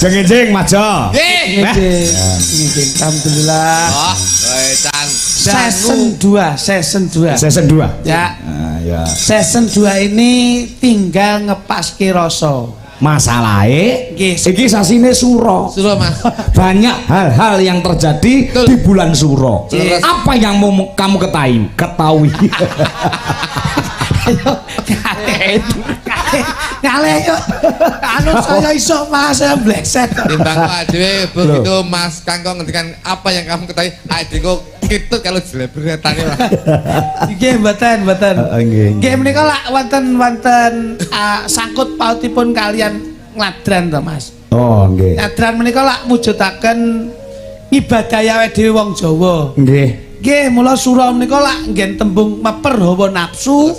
Jengjing maja. Nggih. Alhamdulillah. Oh, Cang. Season 2. Season 2. Ya. Ya. Season 2 ini tinggal ngepaske rasa. Masalahe Nggih. iki sasine suro. Suruh Mas. Banyak hal-hal yang terjadi Betul. di bulan suro. Yes. Apa yang mau kamu ketahui? Ngale yuk. Anu saya iso Mas blekset. Timbang kok dhewe begitu Mas Kangkong ngendikan apa yang kamu ketahui, adik kok kitut kalau jelebretane Mas. Nggih mboten. Nggih. Nggih menika lak wonten sangkut pautipun kalian ngladran to Mas. Oh, nggih. Ngladran menika lak mujudaken ibadah awake dhewe wong Jawa. Nggih. Nggih, mula sura menika lak nggen tembung meper hawa nafsu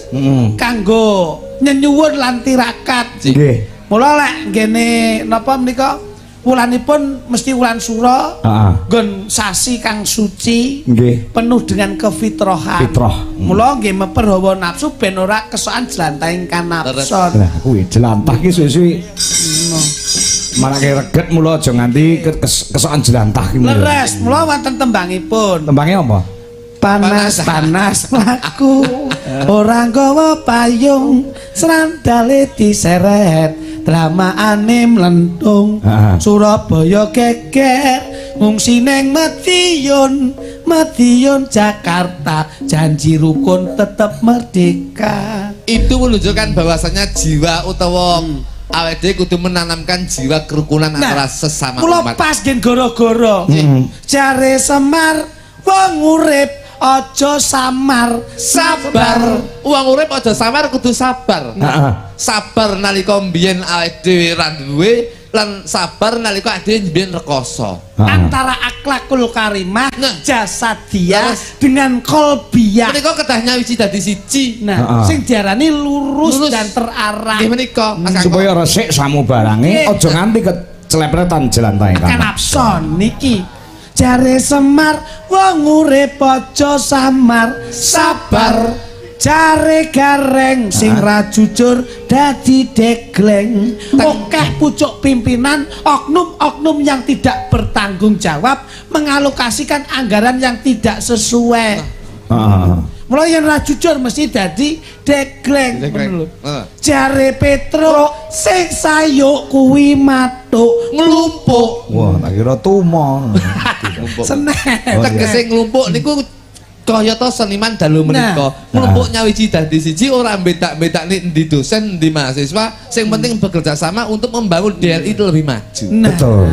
kanggo nyenyuwun lan tirakat. Nggih. Mula lek nggene napa menika wulanipun mesti wulan sura. Heeh. Nggon sasi kang suci. Nggih. Penuh dengan kefitrahan. Fitrah. Mula nggih meper hawa nafsu ben ora kesokan jlantahing kanapson. Lah kuwi jelantah ki suwi-suwi marake reget mula aja nganti kesokan jelantah ki. Leres, mula wonten tembangipun. Tembangnya apa? Panas mlaku ora nggawa payung srandale diseret dramaane mlentung Surabaya geger ngungsi ning Madiun Jakarta janji rukun tetep merdeka. Itu menunjukkan bahwasanya jiwa utawa awake dhewe kudu menanamkan jiwa kerukunan antara sesama Kula umat. pas gen goro-goro jare Semar wong urip aja samar Sabar. Uang urip aja samar kudu sabar. Heeh. Sabar nalika mbiyen awake dhewe ra duwe lan sabar nalika awake dhewe mbiyen rekoso. antara akhlakul karimah Nah. jasadiyah Terus. dengan kolbiyah. Menika kedah nyawiji dadi siji. Nah, Heeh. sing diarani lurus Lurus. dan terarah. Nggih menika Mas Kangkong. Supaya resik samu barange Nggih. aja nganti kecepletan jelantahing Kanapson niki jare Semar wong urip aja samar sabar jare Gareng sing ra jujur dadi degleng. Akeh pucuk pimpinan oknum-oknum yang tidak bertanggung jawab mengalokasikan anggaran yang tidak sesuai. Heeh. Mulai yang ra jujur mesti dadi degleng. Degleng. Ngono lho. Heeh. Jare Petro sing sayuk kuwi matuk nglumpuk. Wah, tak kira tumo. Seneng. Oh, Tegese nglumpuk niku kayata seniman dalu menika. Nglumpuk nyawiji dadi siji ora bedak-bedakne endi dosen endi mahasiswa, sing penting bekerja sama untuk membangun DLI itu lebih maju. Betul.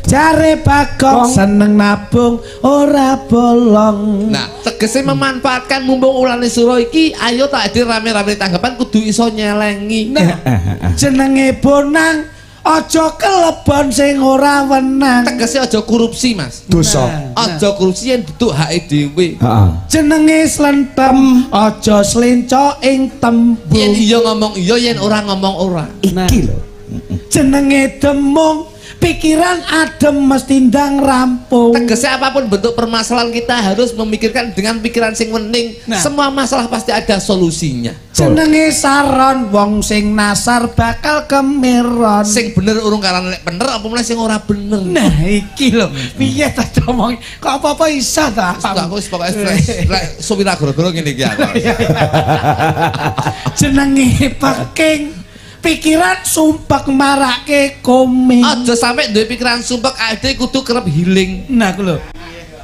Jare Bagong seneng nabung ora bolong. Nah, tegese memanfaatkan mumpung ulane sura iki, ayo tak hadir rame-rame tanggapan kudu iso nyelengi. Nah, jenenge Bonang aja kelebon sing ora wenang. Tegese aja korupsi, Mas. Dosa. Aja korupsi yang duduk hake dhewe. Heeh. Jenenge slentem aja slenco ing Yen tembung. iya ngomong iya, yen ora ngomong ora. Iki lho. Jenenge demung pikiran adem mesti ndang rampung. Tegese apapun bentuk permasalahan kita harus memikirkan dengan pikiran sing wening. Nah. Semua masalah pasti ada solusinya. Jenenge saron wong sing nasar bakal kemiron. Sing bener urung karan nek bener apa meneh sing ora bener. Nah iki lho, piye ta ngomong kok apa-apa iso ta? Aku wis pokoke fresh. Lek supir agro-agro ngene iki aku. Jenenge peking pikiran sumpek marake koming. Aja sampe duwe pikiran sumpek ade kudu kerep healing. Nah aku lho.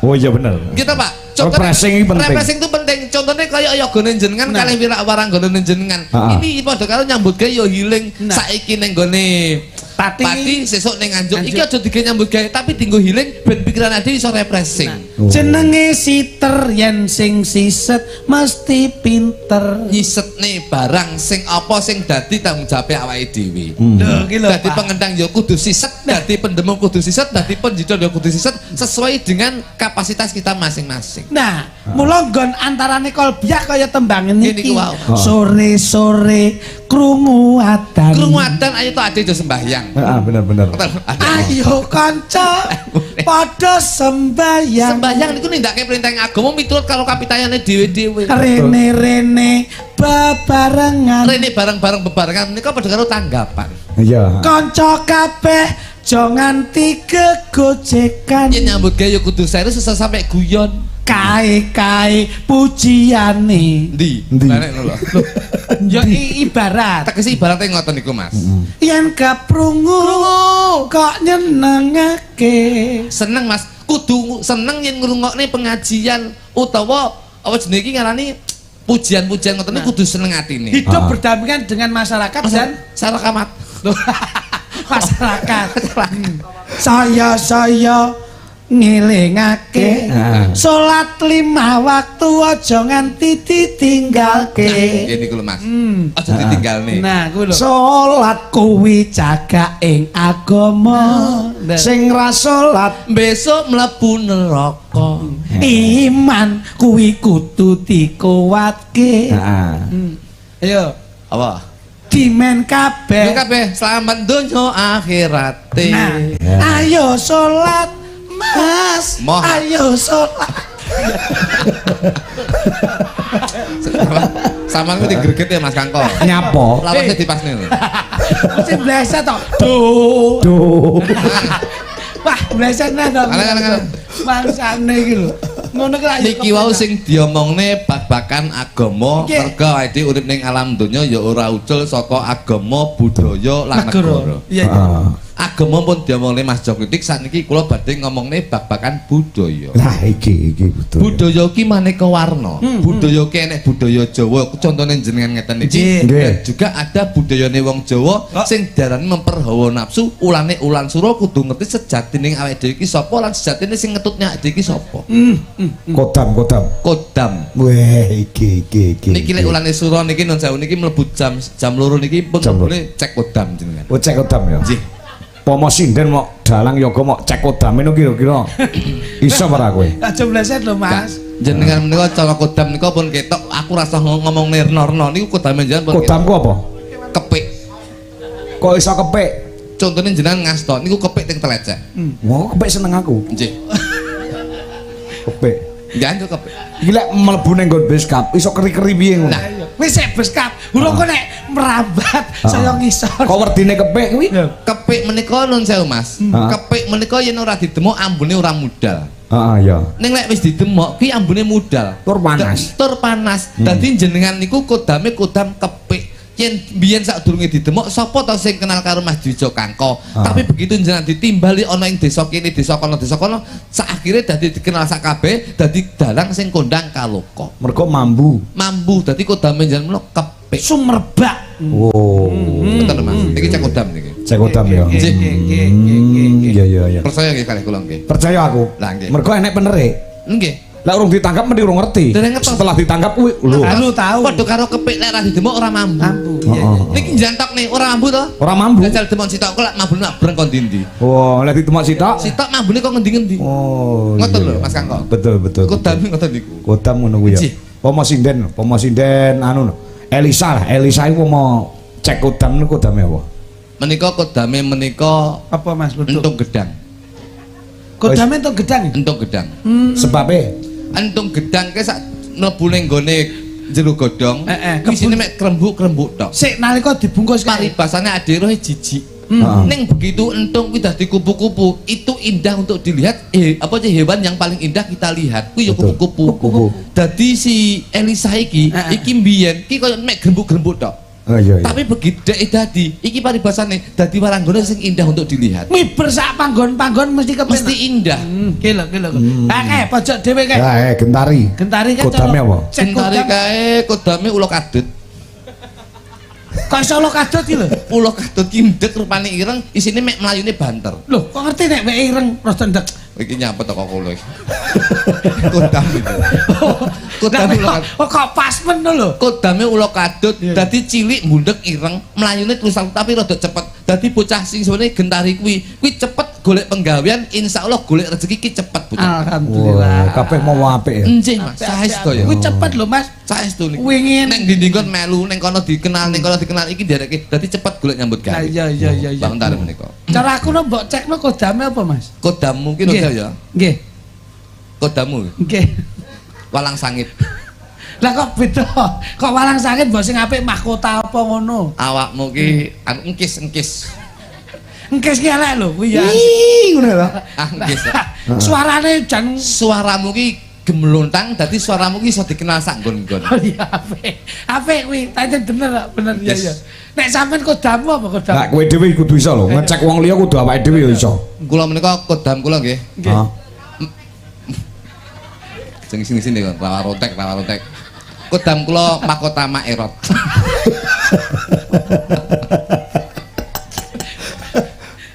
Oh iya bener. Gitu Pak. Refreshing ini penting. Refreshing itu penting. Contohnya kayak yogane jenengan Nah. kalih wirak warang gone jenengan. Ini padha karo nyambut gawe yo healing. Nah. Saiki ning gone Pati sesuk ning Nganjuk. Iki aja digawe nyambut gawe tapi dienggo healing ben pikiran ade iso refreshing. Oh. Jenenge siter yen sing siset mesti pinter. Nyisetne barang sing apa sing dadi tanggung jawab awake dhewe. Lho iki lho. Dadi Pak. pengendang ya kudu siset, dadi pendemung kudu siset, dadi penjidol ya kudu siset sesuai dengan kapasitas kita masing-masing. Nah, mula nggon antarane kolbiah kaya tembangen Ngene iki. iki wae. Sore-sore krungu adan. Krungu adan ayo tok ade do sembahyang. Heeh, bener. Ayo kanca padha sembahyang. Sembahyang niku nindakake perintah agama miturut karo kapitayane dhewe-dhewe. Rene-rene bebarengan. Rene bareng-bareng bebarengan menika padha karo tanggapan. Iya. Kanca kabeh aja nganti kegojekan. Yen nyambut gawe ya kudu serius susah sampe guyon. Kae pujiane. Ndi? Ndi? Balik lho. Ya ibarat Tegese ibarate ngoten niku Mas. yen kaprungu kok nyenengake. Seneng Mas, kudu seneng yen ngrungokne pengajian utawa apa jenenge iki ngarani pujian-pujian ngoten niku kudu seneng atine. Hidup berdampingan dengan masyarakat dan Sarakamat. masyarakat. Saya ngelingake salat 5 waktu aja nganti ditinggalke. Ini kulo Mas. Aja ditinggalne. Nah, kuwi lho. Salat Kuwi jaga ing agama. sing ra salat Besok mlebu neraka. Iman kuwi kudu dikuwatke. heeh Ayo, Apa? dimen kabeh. Kabeh selamat donya akhirate. Nah, ayo salat Mas. Moh. Ayo salat. Sama ku digreget ya Mas Kangko. nyapo Lawase dipasne lho. Mesti blesa to. duh Wah, blesane to. Alang-alang. Mangsane iki lho. Ngono ki lak Niki wau sing diomongne babakan agama, Nggih. merga awake urip ning alam donya ya ora ucul saka agama, budaya lan negara. Iya. Agama pun diomongne Mas Jokritik sakniki kula badhe ngomongne babakan budaya. lah iki betul Budaya ki maneka warna. Budaya ki enek budaya Jawa, contone jenengan ngeten iki. Nggih. Dan juga ada budayane wong Jawa sing darani memperhawa nafsu, ulane ulan sura kudu ngerti sejatine awake dhewe iki sapa lan sejatine sing ngetutnya awake dhewe iki sapa. kodam Kodam. weh iki Niki lek ulane sura niki nun sewu niki mlebu jam 2 niki pun Jam loro. boleh cek kodam jenengan. oh cek kodam ya Nggih. pomo sinden mau dalang yoga mau cek kodam itu kira-kira iso ora kowe Aja bleset lho, Mas. Jenengan menika cara kodam nika pun ketok aku rasa ngomong nirnorno niku kodam jenengan pun kodamku apa kepik. kok iso kepek Contohnya jenengan ngasto niku kepik teng telecek. wah kepek seneng aku Nggih. kepek Jangan kepik. iki lek mlebu ning nggon base camp iso keri-keri piye ngono Nah, Wis sik beskap. Urung kok nek merambat saya ngisor. kok werdine kepek kuwi kepik menika nun sewu Mas. Kepik menika yen ora didemok ambune ora mudal. heeh ya Ning lek wis didemok ki ambune mudal. tur panas Tur panas. Dadi jenengan niku kodame kodam kepik. Yen biyen sadurunge didemok sapa to sing kenal karo Mas Dwijo Kangko. Tapi begitu jenengan ditimbali ana ing desa kene desa kono sak akhire dadi dikenal sak kabeh dadi dalang sing kondang kaloka. mergo mambu Mambu dadi kodame jenengan menika kepik. Sumerbak. oh Betul Mas. Iki cek kodam niki. cek kodam ya iya iya Percaya nggih kalih kula nggih. percaya aku Lah, nggih. mergo enek penere Nggih. lah urung ditangkap mesti urung ngerti Dereng ngertos. setelah ditangkap kuwi lho Lu tahu. Padha karo kepik lek ora didemok ora mambu. Mampu. Heeh. Niki jantok nih ora mambu to. ora mambu Jajal demok sitok kok lek mambu nak breng kon ndi-ndi. oh lek ditemak sitok Sitok mambune kok ngendi-ngendi. oh Ngoten iya, lho, iya. Mas Kangko. betul betul Kodam ngoten niku. kodam ngono kuwi ya Nggih. pomo sinden anu no. Elisa iku mau cek kodam niku kodame apa Menika kodame menika Apa Mas betul? entung gedang. Kodame entuk gedang. Entung gedang. sebabnya Entung gedang ke sak mlebu ning gone jero godhong. Kebun. Isine mek krembuk-krembuk tok. Sik nalika dibungkus kae. Paribasane adirohe jijik. Heeh. Ning begitu entung kuwi dadi kupu-kupu, itu indah untuk dilihat. Apa sih hewan yang paling indah kita lihat? Kuwi ya Betul. kupu-kupu. Kupu. Dadi si Elisa iki mbiyen ki koyo mek grembuk-grembuk tok. oh iya iya Tapi begitu dadi iki paribasane dadi waranggone sing indah untuk dilihat. Miber sak panggon-panggon mesti kepen. Mesti indah. Kilo. Kae pojok dhewe kae. ya gentari Gentari kan kodame apa Cek Gentari kodam. kae kodame ula kadut. Kok iso lo kadut iki lho. Ula kadut ki ndek rupane ireng, isine mek mlayune banter. Lho, kok ngerti nek wek ireng rada ndek. Iki nyapa to kok kowe. Kodam itu. Kodam Lah, ula kadut. kok pas men lho. Kodame ula kadut, dadi cilik mundhek ireng, mlayune terus tapi rada cepet. Dadi bocah sing sebenarnya gentari kuwi cepet golek penggawean, insyaallah golek rezeki ki cepet bocah. wah Alhamdulillah. kabeh mau apik ya Enjing Mas, saestu ya. Kuwi cepet lho Mas. Saestu niku. Wingin. Nek dinding kon melu, ning kono dikenal, ning kono dikenal iki dereke dadi cepet golek nyambut gawe. Iya. Bang Tarim menika. Cara aku no mbok cekno kodame apa Mas? Kodam mungkin Nggih. aja ya. Nggih. Kodamu Nggih. walang sangit. Lah kok beda? Kok walang sakit mbok sing apik mahkota apa ngono? Awakmu ki anu engkis-engkis. Engkes ki elek lho kuwi ya. Ih, ngono lho. Ah nggih. Sak. Suarane jan Suaramu ki gemelontang dadi suaramu ki iso dikenal sak nggon-nggon. oh iya apik. Apik kuwi, pancen bener bener ya ya. Nek sampean kodamu apa kodam? Lah kowe dhewe kudu iso lho, ngecek wong liya kudu awake dhewe ya iso. Kula menika kodam kula nggih. Nggih. Heeh. Sing sini kok rawa rotek. Kodam kula mahkota Maerot.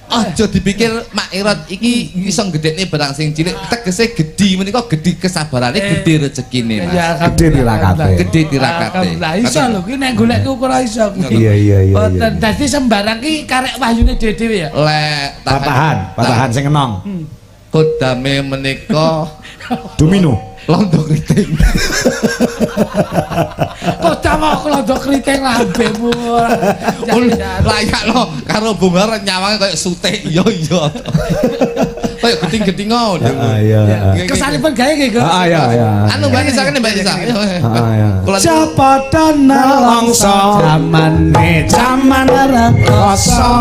Aja dipikir Maerot iki iso gedekne barang sing cilik, tegese gedhi menika gedhi kesabarane, gedhi rezekine Mas. Ya, Gede tirakate. Gede tirakate. Lah iso lho kuwi nek golek ukuran iso. Iya. Boten dadi sembarang ki karek wahyune dhewe-dhewe ya. Lek Patahan sing enong. kodame menika Domino. londo kriting. Kodam kok londo kriting lambemu ora. Layak lo karo bunga nyawange koyo sute. Iya. Koyo geding-geding ngono. Iya. Kesanipun gawe nggih, Gus. Iya. Anu Mbak Nisa kene Mbak Nisa. Iya. Kula Jabatan Nelongso zaman rekoso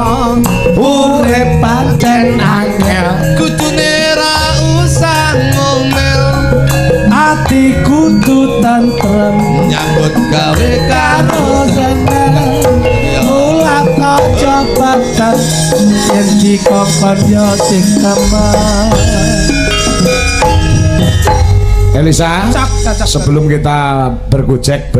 urip pancen angel kudune ra usah ngomel ati kudu tentrem nyambut gawe karo seneng mulak aja batas yen dikongkon yo sing temen Elisa, sebelum kita bergojek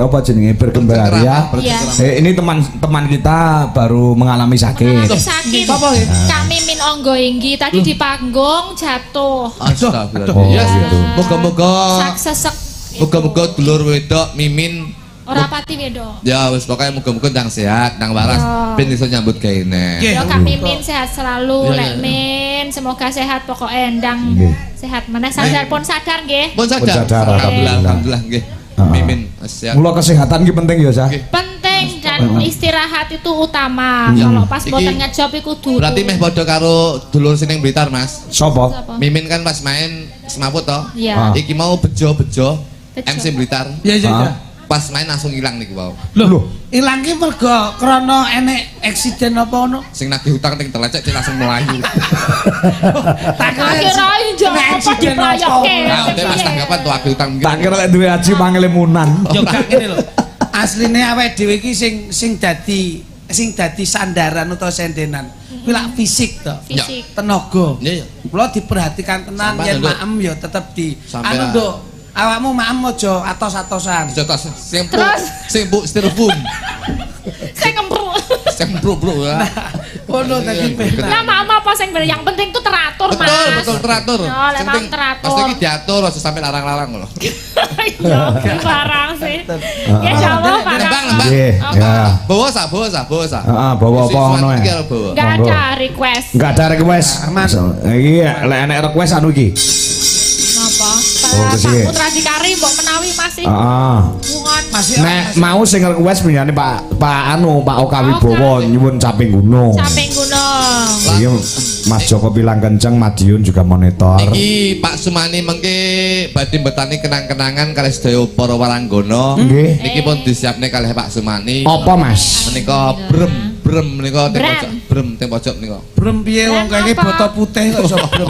apa jenenge berkembang ya. Ini teman-teman kita baru mengalami sakit. Sakit. Kak Mimin Onggo Inggi tadi di panggung jatuh. Astagfirullah. Ya, moga-moga Sesek. moga-moga dulur wedok Mimin Ora pati wedok. ya wis pokoke muga-muga ndang sehat, ndang waras ben iso nyambut gaene. Nggih. Ya Kak Mimin sehat selalu, Lek Min. Semoga sehat pokoknya endang sehat meneh sadar pun sadar nggih. Pun Pun sadar. sadar, Alhamdulillah nggih. Mimin sehat. Mula kesehatan ki penting ya, Sah. Penting dan istirahat itu utama. Kalau pas Iki- boten ngejob iku kudu. Berarti meh padha karo dulur sining Blitar, Mas. Sopo? Sapa? Mimin kan pas main semaput to. Iya. Iki mau bejo-bejo Bejo. MC Blitar. Iya. Pas main langsung ilang niku wau. Lho, ilang ki mergo krana enek eksiden apa ngono? Sing nagih utang ting telecek cek langsung melayu. Tak Kira ijo apa diplayokke. Nah, udah Mas tanggapan tuh agih utang mungkin. Tak kira lek duwe aji mangelemunan. Yo gak ngene lho. Asline awake dhewe iki sing dadi sandaran utawa sendenan. Kuwi lak fisik to. Fisik. Tenaga. Iya ya. Kula diperhatikan tenan Sampai yen nduk. maem ya tetep di Sampai anu lah. nduk. Awakmu maem aja atos-atosan. Jotos sempu Terus? sempu styrofoam. Saya ngempruk. Sempu bro ya. Ngono dadi penak. Nah, mama apa sing bener? Yang penting tuh teratur, Mas. Betul teratur. Ya, lek Sing mau penting, teratur. Pasti iki diatur aja sampai larang-larang lho. Iya, barang sih. Ya insyaallah barang. Nembang. Nggih, ya. Bawa sa. Heeh, bawa apa ngono ya. Bawa. Enggak Monggo. ada request. Enggak ada request. Aman. Iki lek enek request anu iki. Napa? Oh, Pak kesini. Putra Dikari mbok menawi masih Heeh. hubungan. Masih Nek mau sing request menyane Pak Oka Wibowo nyuwun caping gunung. Samping gunung. Iya, Mas Joko bilang kenceng, Madiun juga monitor. Iki Pak Sumani mengke badhe mbetani kenang-kenangan kalih sedaya para waranggana. Nggih. Niki pun disiapne kalih Pak Sumani. Apa, Mas? Menika brem menika teng Brem. pojok, brem teng pojok menika. brem piye wong kene Apa? botol putih kok iso brem.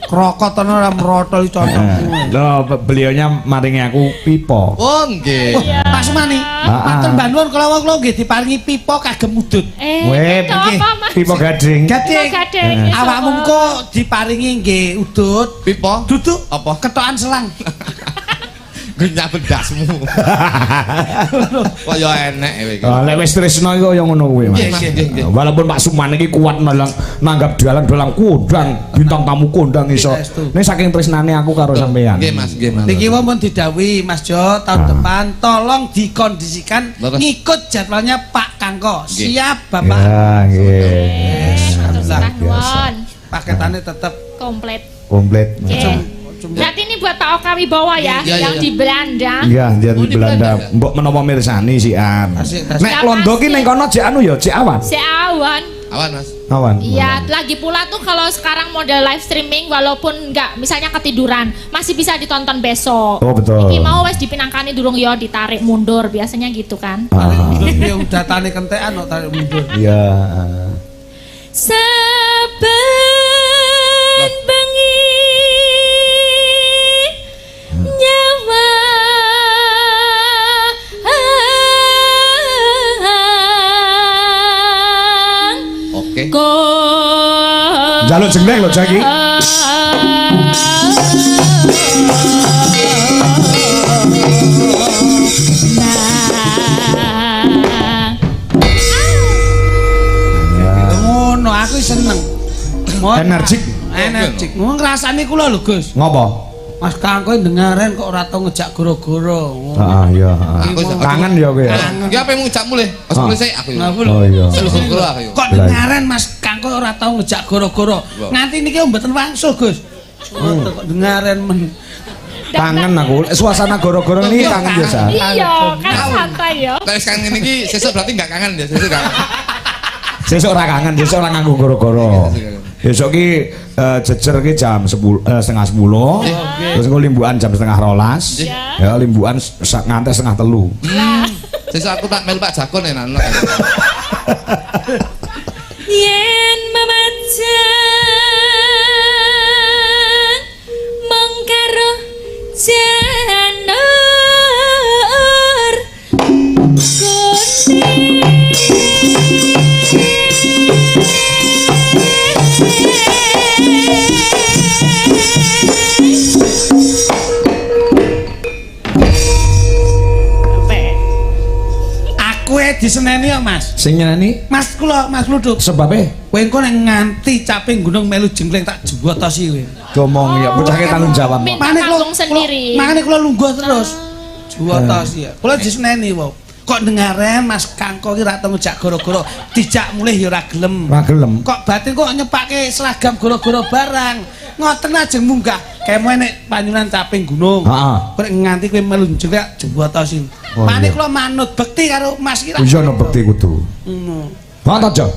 Krokot ana ora merotol contohmu. Loh, beliaunya maringi aku pipo. Oh nggih. Pak Sumani, matur bantuan kula kula nggih diparingi pipa kagem udut. Weh, itu apa, Mas? pipo gading. Gading. Gading. Awakmu engko diparingi nggih udut. Pipo? Duduk Apa? ketokan selang. Genyak bedasmu. Kok ya enek kowe iki. Lek wis tresno iku ya ngono kuwi, Mas. Nggih. Walaupun Pak Suman iki kuat nanggap dalang-dalang kondang, bintang tamu kondang iso. Nek saking tresnane aku karo sampean. Nggih Mas, nggih Mas. Niki pun didhawuhi Mas Jo tahun depan tolong dikondisikan Leres. ngikut jadwalnya Pak Kangko. Nggih. Siap Bapak. Ya, nggih. Alhamdulillah. Nuwun. Paketannya tetap Komplit. Komplit. Oke. Berarti ini buat Pak Oka Wibowo ya, Iya, yang iya. di Belanda. Iya, dia Oh, di di Belanda. Belanda. Mbok menapa mirsani sian. Asik, asik. Nek londo ki ning kono jek anu ya, jek awan. Seawan. Awan Mas. Awan. Iya, lagi pula tuh kalau sekarang model live streaming walaupun nggak misalnya ketiduran, masih bisa ditonton besok. Oh, betul. Iki mau wes dipinangkani durung yo ditarik mundur biasanya gitu kan. Ah. Yang datane kentekan kok tarik mundur. Iya. saben bengi nyawa Oke. Jaluk jengleng lho Jaki. Ngono aku seneng. Energik. Energik. Wong ngrasani kula lho Gus. Ngopo? Mas Kangko ndengaren kok ora tau ngejak goro-goro. Heeh iya. Kangen ya kowe ya. Ki apa yang ngucap mulih? Pas mulih sik aku. Oh iya. Seluruh aku yo. Kok ndengaren Mas Kangko ora tau ngejak goro-goro. Nganti niki mboten wangsul Gus. Kok ndengaren men. Kangen aku. Suasana goro-goro ini kangen biasa. Iya, kan santai ya. Tapi sekarang ini ki sesuk berarti enggak kangen ya, sesuk enggak. Sesuk ora kangen, sesuk ora nganggo goro-goro. Besok ki jejer ki jam 10 setengah 10. Terus engko limbukan jam setengah 12. Ya limbukan nganti setengah 3. Sesuk aku tak melu Pak Jakon enak. Yen memacan mong karo janur Aku diseneni kok Mas. Sing nyeneni Mas kula Mas Luduk. sebabe Kowe engko nek nganti caping gunung melu jengleng tak jebotosi kowe. ngomong ya bocahke tanggung jawab. Minta tanggung sendiri. Makane kula lungguh terus. Jebotosi ya. Kula diseneni wae. Kok dengaren Mas Kangko ki ra tau ngejak goro-goro, dijak mulih ya ora gelem. Ora gelem. Kok batin kok nyepake seragam goro-goro barang. Ngoten ajeng munggah. Kemo nek panyunan caping gunung. Heeh. Kok nganti kowe melu jengleng jebotosi. Oh, Mane iya. kula manut bekti karo Mas ki. Iya no bekti kudu. Ngono. Banget aja.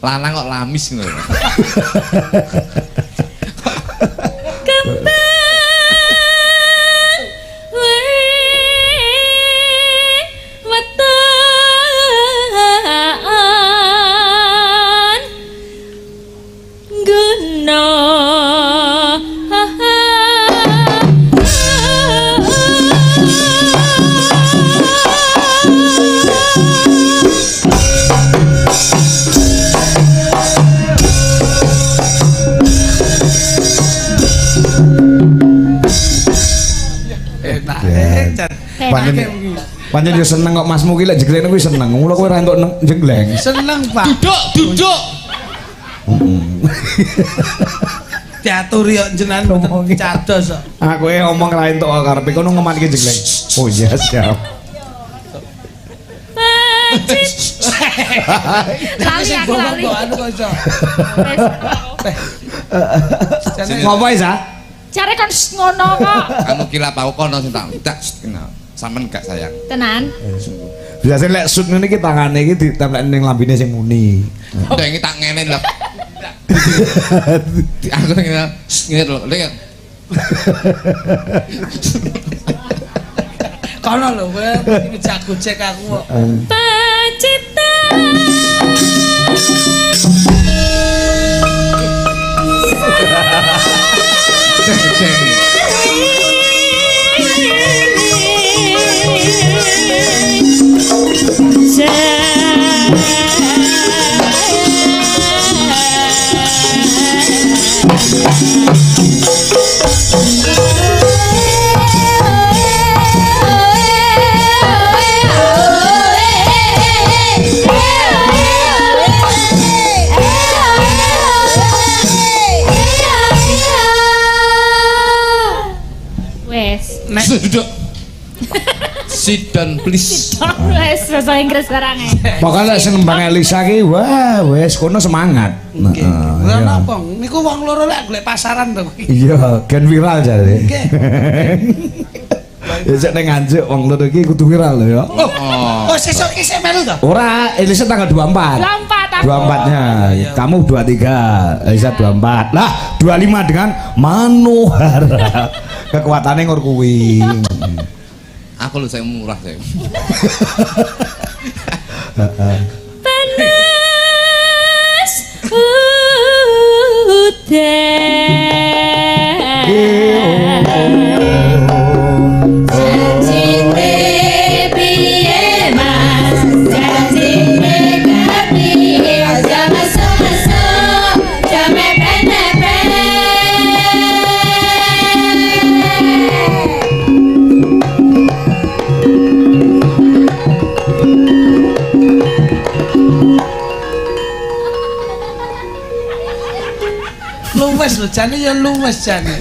Lanang kok lamis ngono. Pancen yo seneng kok Masmu ki lek jegleng kuwi seneng. Mula kowe ora entuk jegleng. Seneng, Pak. Duduk. Diaturi kok jenengan mboten cados kok. Aku ngomong ra entuk karepe kono ngemanke jegleng. Oh iya siap. Lali aku lali. Anu kok iso. Ngopo isa? Cari kan ngono kok. Anu kilap aku kono sing tak kenal. Sampeyan gak sayang. Tenan. Biasa lek sut ngene iki tangane iki ditempelke ning lambene sing muni. Udah ini tak ngene lho. Aku ngene lho. Lek Kono lho kowe iki jago cek aku kok. Pacita. Nek duduk. Sit down please. Wes bahasa Inggris barang Pokoke lek senembang Elisa ki wah wis kono semangat. nggih. Ora napa, niku wong loro lek golek pasaran to. Iya, gen viral jare. Nggih. Ya sik ning Nganjuk wong loro iki kudu viral lho ya. Oh, sesuk iki sik melu to? Ora, Elisa tanggal 24. Lompat aku. 24-nya. Kamu 23, Elisa 24. Lah, 25 dengan Manuhara. Kekuatannya ngur kuwi. Aku lho saya murah saya. Panas. Luwes lho jane ya luwes jane.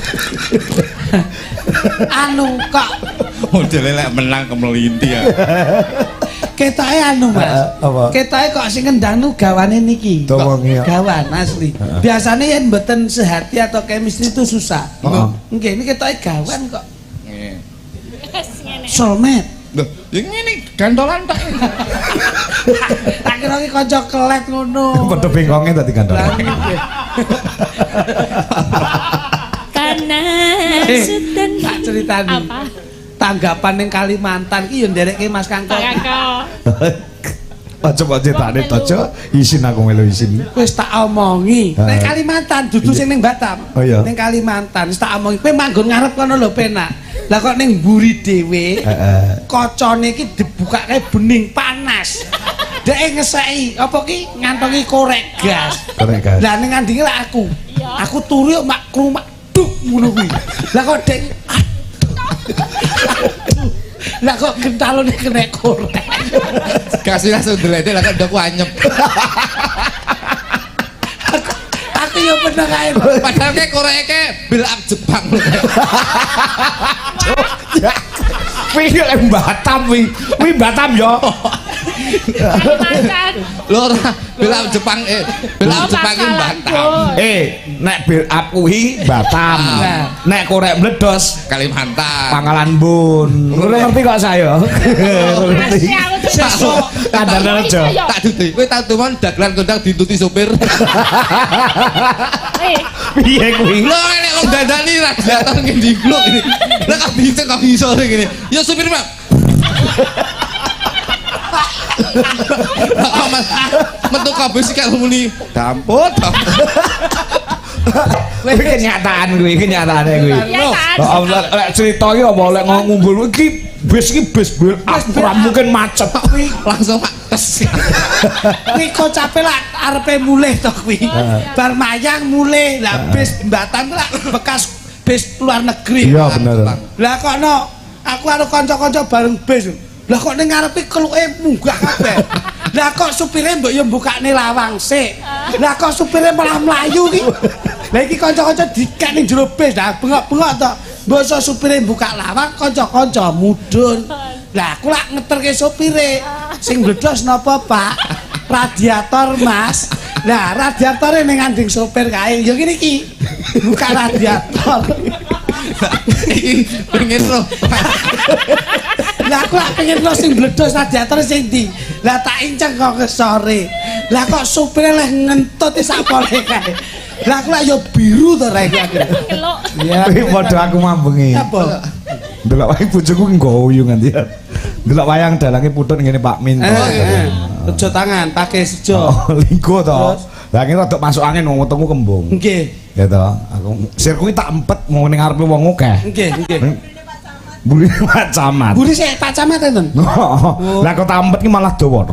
Anu kok modele lek menang kemelinti ya. ketoke anu Mas. Apa? Ketoke kok sing ngendangnu gawane niki. Tolong, iya. Gawan asli. Biasanya yen mboten sehati atau chemistry itu susah. Nggih, ini ketoke gawan kok. Soulmate. Loh, ya ngene gandolan tok. Tak kira ki kanca kelet ngono. Padha bengkonge dadi gandol. Karena sudah Tak ceritani. apa? Tanggapan ning Kalimantan ki yo nderekke Mas Kangko. Pak Kakak. Aja kok cetane tojo isin aku melu isin. Wis tak omongi. Ning Kalimantan dudu sing ning Batam. Oh iya. Ning Kalimantan wis tak omongi. Kowe manggon ngarep kono lho penak. Lah kok ning mburi dhewe. Kocone iki dibukake bening panas. Dek ngeseki apa ki ngantongi korek gas. Korek gas. Lah ning ngandinge lak aku. Aku turu yo mak krumak duk ngono kuwi. Lah kok dek lah kok gentalone kena korek. Kasih langsung deledek lah kok ndokku anyep. Aku yo bener ae. Padahal kayak koreke build up Jepang lho. Wih, Batam wih. Wih Batam yo. Kalimantan. Lho ora build up Jepang build up Jepang ki Batam. Nek build up kuwi Batam. Nek korek meledos Kalimantan. Pangkalan Bun. Ngerti kok saya. Ngerti. Masih aku tuh Sesuk Kandar Rejo. Tak dudu. Kowe tau tuman dagelan kondang dituti sopir. Piye kuwi? Lho nek wong dandani radiator ngendi gluk ini. Lah kok bisa ngene. Ya supir Mak. Metu kabeh sik karo muni dampot. Kuwi kenyataan kuwi, kenyataane kuwi. Ya kan. Allah, lek cerita iki apa lek ngumpul iki bis iki bis build up ora mungkin macet kuwi. Langsung makes. Kuwi kocape lak arepe mulih to kuwi. Bar mayang mulih. Lah bis Batam lak bekas bis luar negeri. Iya bener. Lah kok no aku karo kanca-kanca bareng bis. Lah kok ning ngarepe keluke munggah kabeh. Lah kok supire mbok yo mbukane lawang sik. Lah kok supire malah mlayu iki. Lah iki kanca-kanca dikek ning jero bis. Lah bengok-bengok to. Mbok supire buka lawang kanca-kanca mudhun. Lah aku lak ngeterke supire. Sing bledos napa, Pak? Radiator, Mas. Lah radiatore ning nganding sopir kae. Yo ngene iki. Buka radiator. Iki pengen roh. Lah aku lak pengen lo sing bledos radiator sing ndi. Lah tak inceng kok ke sore. Lah kok supire leh ngentut sak pole kae. Lah aku lak yo biru to rek aku. Keluk. Iya. Kuwi padha aku mambengi. Apa? Delok wae bojoku nggoyu nganti. Delok wayang dalange putut ngene Pak Min. Rejo tangan pakai sejo. Oh, linggo to. Lah ngene rada masuk angin wong wetengku kembung. Nggih. Ya to. Aku sirkuit tak empet mau ning ngarepe wong akeh. Nggih, nggih. Buri Pak Camat. Buri sik Pak Camat enten. Lah kok tak empet ki malah dawa.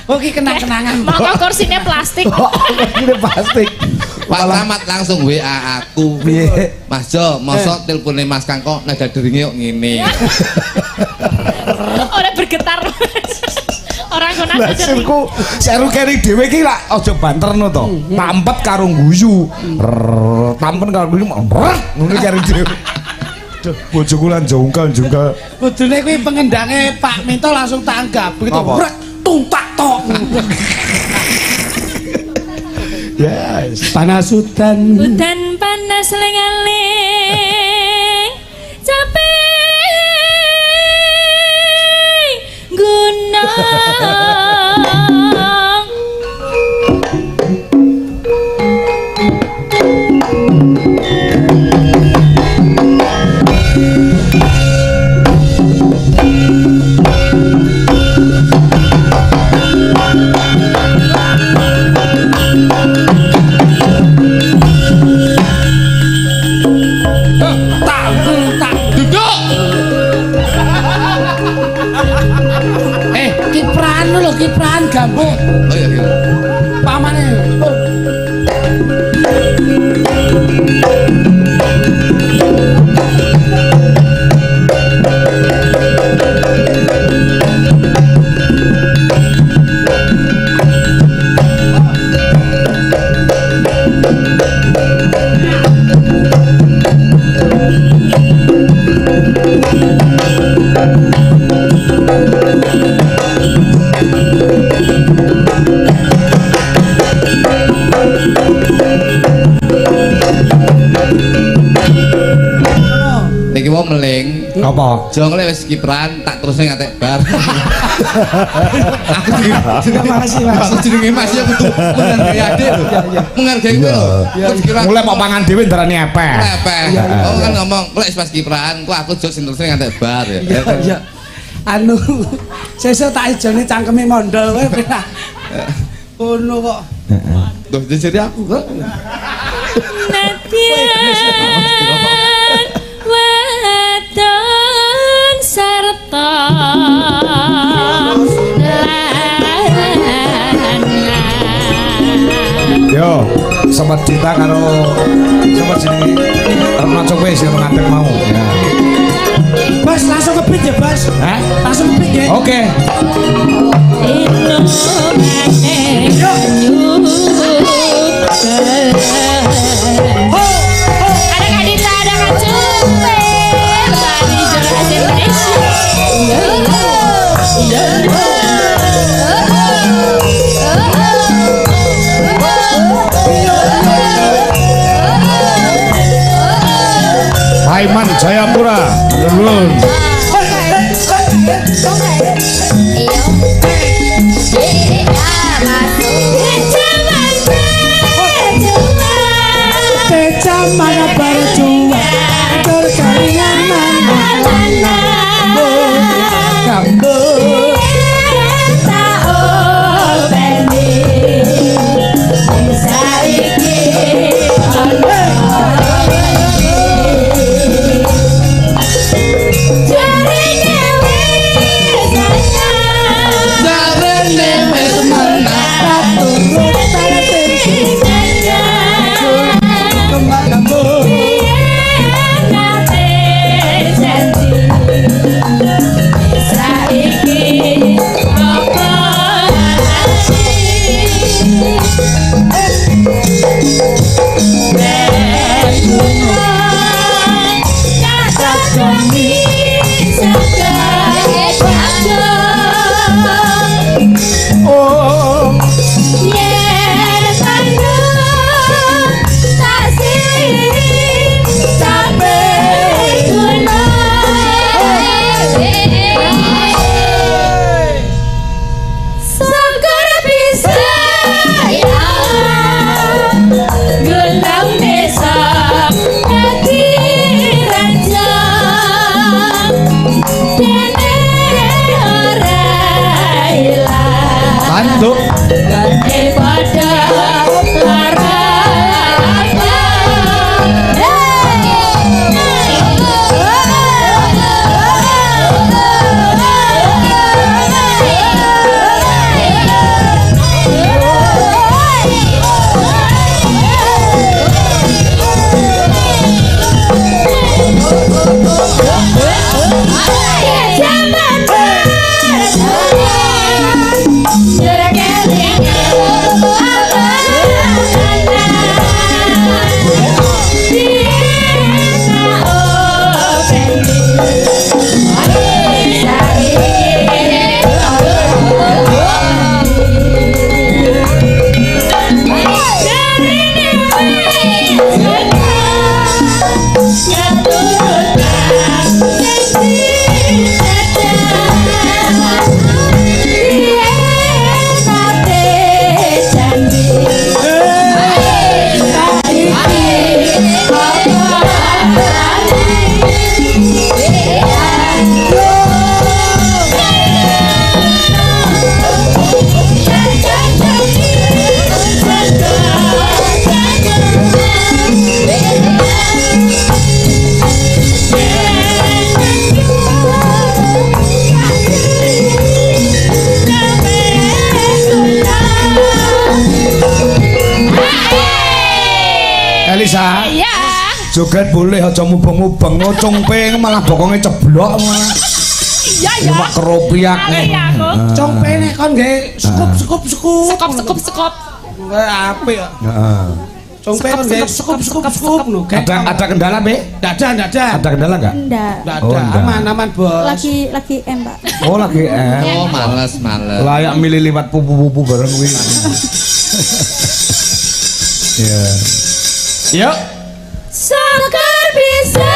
Oh ki kenang-kenangan. Mongko kursinya plastik. Ini plastik. Pak Camat langsung WA aku. Piye? Mas Jo, mosok telepone Mas Kangko nada deringe kok ngene. Ora bergetar. Orang ngono Lah aja. sirku seru kene dhewe iki lak aja banterno to. Tampet karo guyu. Tampen karo guyu ngono karo dhewe. Duh, bojoku lan jungkal-jungkal. Kudune kuwi pengendange Pak Minto langsung tanggap. Begitu Apa? brek tumpak tok. Yes. Panas hutan. Hutan panas lengaling. Capek. Gunung. Kipranu lho meling. Apa? Jongle wis kipran tak terusne ngantek bar. Aku Juga makasih Mas. aku jenenge Mas ya kudu menghargai adik. Menghargai kowe lho. Wis kira Mulai mau pangan dhewe ndarani epeh. lepeh. Oh kan ngomong lek pas kipran ku aku jok sing terusne ngantek bar ya. Iya. Anu sesuk tak ijone cangkeme mondol kowe penak. Ngono kok. Duh jadi aku kok. Weton sarta Yo, sempat cerita karo sempat jenenge karo kanca kowe sing ngantek mau. Ya. Bas langsung ngebit ya, Bas. Hah? Langsung ngebit ya. Oke. Ada Kak Dita, ada Kak Cupe dari Jelas Indonesia. Paiman Jayapura. Dulun. Teca mana berjuang terkeringan mana Gambut Jarene wis menang. kembang gambut oh Tantuk. Elisa. Iya. Joget boleh aja mubeng-mubeng ngocongpe malah bokonge ceblok malah. Iya ya. Cuma keropiak. Iya aku. congpene kon nggih skup Sekop. apik kok Heeh. congpene kon nggih skup lho Ada kendala, Be? Ndak ada Ada kendala enggak? Enggak. Ndak Oh, ada ndak. aman Bos Lagi M, Pak. Oh, lagi Oh, males. layak milih liwat pupu-pupu bareng kuwi. Ya. Yuk. Sangkar bisa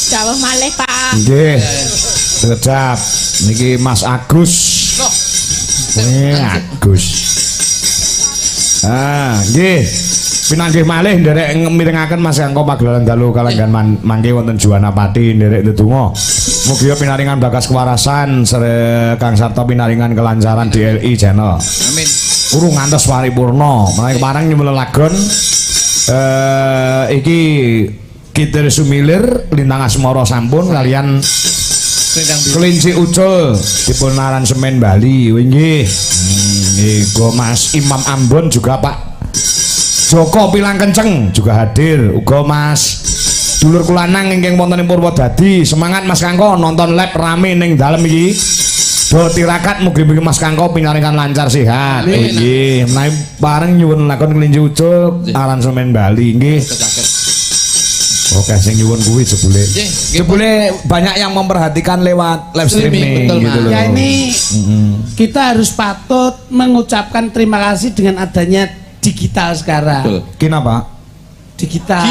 Jauh malih Pak. Nggih. Sedap. Niki Mas Agus. Agus. Nggih. Pinanggih malih nderek mirengaken Mas Angko pagelaran dalu kalenggan mangke wonten Juwana Pati nderek ndedonga. Mugi pinaringan bagas kewarasan Kang Sarto pinaringan kelancaran di LI channel. Amin. Urung ngantos paripurna. Menawi kepareng nyuwun lelagon iki Kitir Sumilir Lintang Asmara sampun kalian Kelinci Ucul dipun aransemen Bali nggih. Niku Mas Imam Ambon juga Pak Joko Pilang Kenceng juga hadir. Uga Mas dulur kulanang ingkang wonten ing Purwodadi. Semangat Mas Kangko nonton live rame ning dalem iki. Do tirakat mugi-mugi Mas Kangko pinaringan lancar sehat. Nggih, menawi bareng nyuwun lakon Kelinci Ucul aransemen Bali nggih. Oke, sing nyuwun kuwi jebule. Jebule banyak yang memperhatikan lewat live streaming betul, gitu loh. Ya ini kita harus patut mengucapkan terima kasih dengan adanya digital sekarang. Betul. Kenapa? Digital.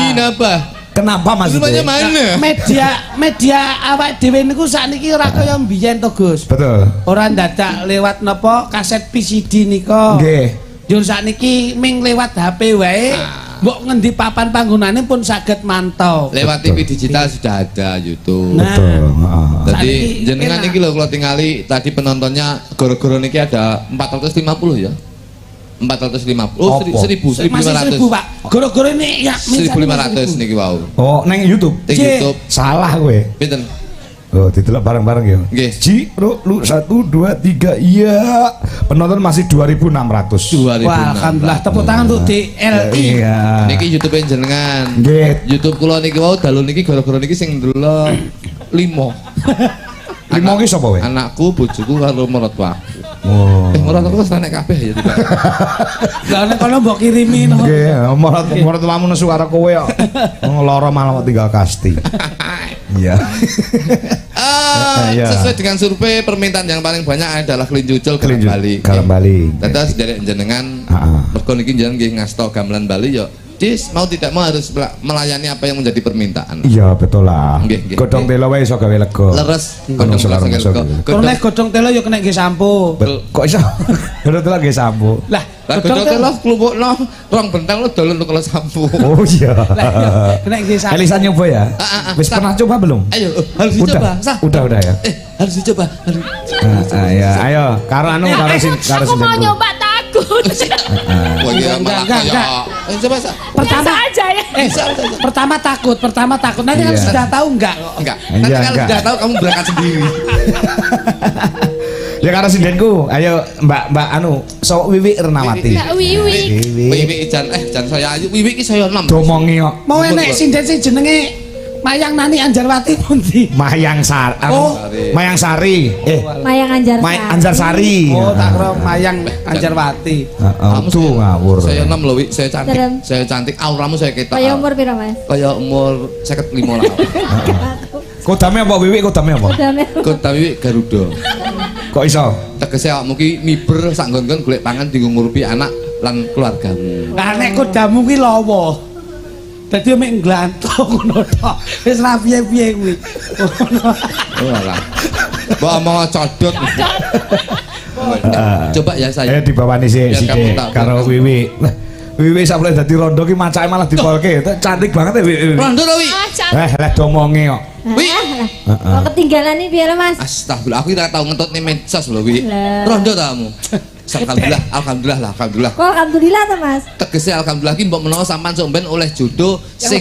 Kenapa Mas? Semuanya mana? Media awak dhewe niku sakniki ora kaya mbiyen to, Gus. Betul. Ora dadak lewat napa kaset PCD nika. Nggih. Yo sakniki ming lewat HP wae. Mbok ngendi papan panggonane pun saged mantau. Lewat TV digital sudah ada YouTube. Nah. Betul. Jadi Saiki jenengan enak. iki lho kalau tingali tadi penontonnya goro-goro niki ada 450 ya. 450. Oh, Apa? 1000, Masih 1500. 1000, Pak. Goro-goro ini ya 1500 niki wau. Oh, neng YouTube. Di J. YouTube. Salah gue. Pinten? Oh, ditelok bareng-bareng ya. Nggih. Ji, lu 1 2 3 iya. Penonton masih 2600. 2000. Wah, alhamdulillah tepuk tangan untuk DLI. Iya. Niki YouTube jenengan. Nggih. YouTube kula niki wau dalu niki gara-gara niki sing ndelok 5. Limo ki sapa we? Anakku, bojoku karo mertuaku. Oh. Mertuaku wis nek kabeh ya tiba. Lah nek kono mbok kirimi no. Nggih, murid lamu nesu karo kowe kok. Lara malah tinggal kasti. Iya. Iya. Sesuai dengan survei permintaan yang paling banyak adalah kelinci ucul garam Kelinci, Bali. garam Bali. Dados derek jenengan Heeh. mergo niki jenengan nggih ngasto gamelan Bali ya. Dis mau tidak mau harus melayani apa yang menjadi permintaan. Iya, betul lah. Nggih, nggih. Godhong telo wae iso gawe lega. Leres Godhong godhong selar selar masuk. Kalau nek godhong telo yo kena nggih sampo. Kok iso? Godhong telo ge sampo. Lah, Lah godhong telo klumpukno rong bentang lo dolen kalau sampo. Oh iya. Lah iya, kena nggih sampo. Elisa nyoba ya? Wis pernah coba belum? Ayo, harus dicoba. Sah. Udah ya. Harus dicoba. Ya, ayo. Karo anu karo Aku mau nyoba takut. Wah, iya malah enggak. kaya. Coba Sa. Pertama Biasa aja ya. pertama takut. Nanti kan Iya. sudah tahu enggak? Enggak. Iya, Nanti kalau enggak. sudah tahu kamu berangkat sendiri. Ya karo sindenku. Ayo Mbak anu, sok Wiwi Ernawati. Mbak Wiwi. Wiwi jan saya ayu. Wiwi ki saya 6. Domongi kok. Mau enek sinden sing jenenge Mayang Nani Anjarwati pundi? Mayang Sari. Oh. Mayang Sari. Mayang Anjar. Anjar Sari. Oh, tak kira Mayang Anjarwati. Heeh, tuh ngawur. Saya 6 loh, Wi. Saya cantik. Serem. Saya cantik. Auramu saya ketok. Kayak umur piro, Mas? Kayak umur 55 lah. Kodame apa Wiwi? Kodame apa? Udah mel. Kok tapi Garuda. Kok iso? Tegese awakmu ki miber sak nggon-nggon golek pangan dienggo ngurupi anak lan keluargamu. Lah nek kodamu ki lawa. Dadi mek nglantung ngono tok. Wis ra piye-piye kuwi. Oh alah. Mbok omong codot. Coba ya saya. Dibawani sih Biar kamu tahu, karo biar kamu- Wiwi. Wiwi sampe dadi rondo ki macake malah dipolke. Cantik banget ya Wiwi. Rondo to, Wi. Ah, cantik. Lah domongi kok. Wi. Kok ketinggalan nih biar Mas. Astagfirullah, aku ora tau ngetut nih medsos lho, Wi. Lah. Rondo ta kamu? Alhamdulillah. Kok alhamdulillah ta, Mas? Tegese alhamdulillah ki mbok menawa sampean sok ben oleh jodoh sing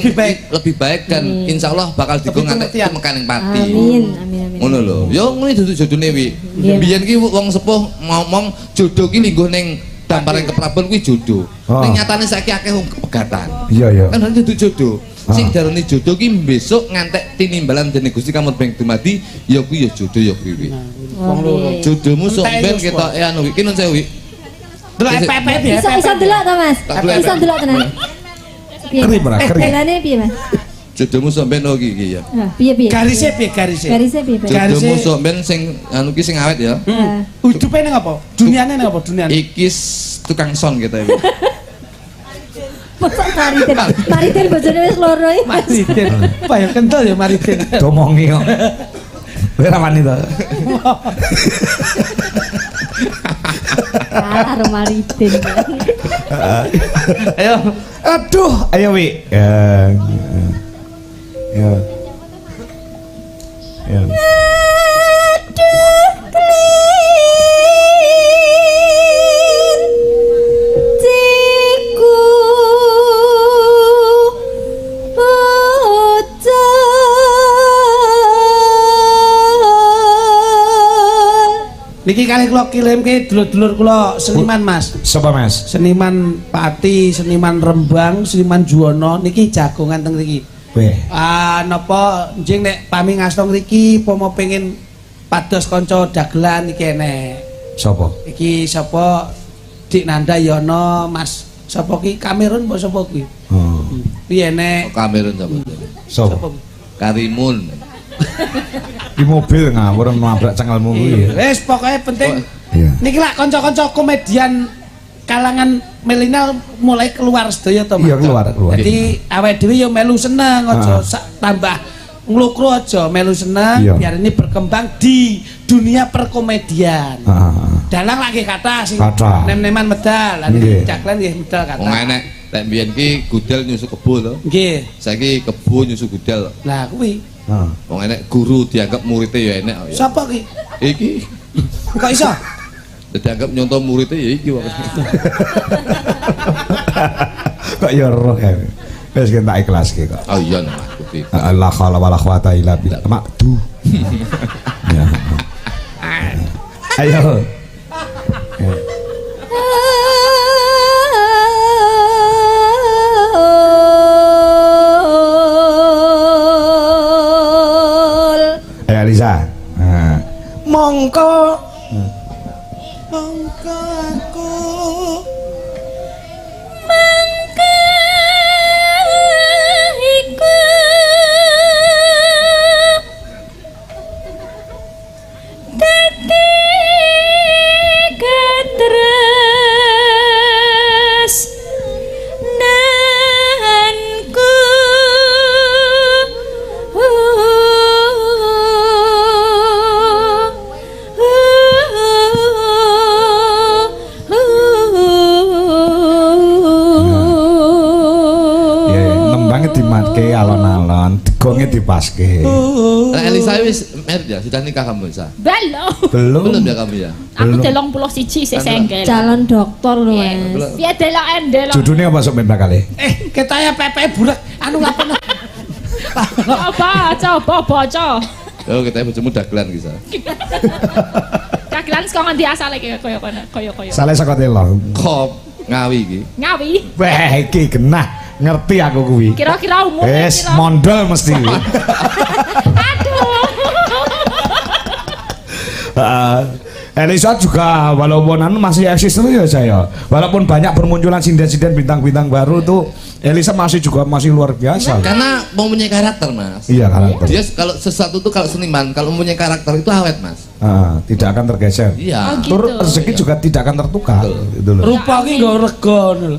lebih baik dan insyaallah bakal digo ngantek mekaning pati. Amin. Ngono lho. Ya ngene dudu jodone wi. Biyen ki wong sepuh ngomong jodoh ki lingguh ning damparing keprabon kuwi jodoh. Ning nyatane saiki akeh wong pegatan. Iya. Kan dudu jodoh. Sing darane jodoh ki besok ngantek tinimbalan dening Gusti Kamot Beng dumadi ya kuwi ya jodoh ya kuwi. Wong loro. Jodohmu sok ben ketok anu iki nun sewu. Delok pepe piye? Iso delok ta, Mas? Iso delok tenan. Keri ora, keri. Dalane piye, Mas? Jodohmu sok ben iki ya. Piye? Garise piye garise? Garise piye? Jodohmu sok ben sing anu ki sing awet ya. Hidupe ning apa? Duniane ning apa? Duniane. Iki tukang son kita iki. Mosok Mariten bojone wis loro iki. Mariten. Apa ya kental ya Mariten. Domongi kok. Kowe ra wani to. Kalah Mariten. Ayo. Aduh, ayo wi. Ya. Niki kali kula kirimke dulur-dulur kula seniman Mas. Sapa Mas? Seniman Pati, seniman Rembang, seniman Juwono niki jagongan teng mriki. Weh. Napa njing nek pami ngasta mriki pomo pengin pados kanca dagelan iki enek. Sapa? Iki sapa? Dik Nanda Yono, Mas. Sapa ki? Kamerun mbok sapa kuwi? Piye enek? Kamerun sapa? Sapa? Karimun. Di mobil ngawur nabrak cengelmu kuwi. Wis pokoke penting Iya. niki lak kanca-kanca komedian kalangan milenial mulai keluar sedaya to Mas. Iya keluar. Jadi awake dhewe ya melu seneng aja tambah nglukru aja melu seneng Iya. biar ini berkembang di dunia perkomedian. Dalang lagi kata sing Kata. nem-neman medal, lan Nggih. caklan nggih medal kata. Wong enek lek mbiyen ki gudel nyusu kebo to. Nggih. Saiki kebo nyusu gudel. Lah kuwi Wong enek guru dianggap muridnya ya enek ya. sapa ki? Iki Kok iso? dianggap nyontoh muridnya ya iki wae. Kok ya roh ya. Wis tak ikhlaske kok. Oh iya Mas Gusti. La haula wala quwata illa billah. Makdu. Ya. Ayo. Ayo Lisa. Mongko mongko aku dimatke alon-alon, digonge dipaske. Lah Elisa wis married ya, sudah nikah kamu Elisa? Belum. Belum ya kamu ya? Aku 31 sik senggel. Calon dokter lho, Iya. Mas. Piye delok endel. Judulnya apa sok ben bakale? ketaya pepe burak anu lapan. Coba baca. Yo kita bojomu dagelan ki, Sa. Dagelan saka ngendi asale kaya koyo. Sale saka telo. Kop Ngawi iki. Ngawi. Wah, iki genah. Ngerti aku kuwi. Kira-kira umur Wes mondol mesti. Aduh. Elisa juga walaupun anu masih eksis itu ya saya. Walaupun banyak bermunculan sinden-sinden bintang-bintang baru tuh Elisa masih luar biasa. Karena mempunyai karakter, Mas. Iya karakter. Dia kalau sesuatu tuh kalau seniman kalau mempunyai karakter itu awet, Mas. Tidak akan tergeser. Iya. Oh, gitu. Turut rezeki juga tidak akan tertukar. Gitu loh. Rupa ki nggo rego lho.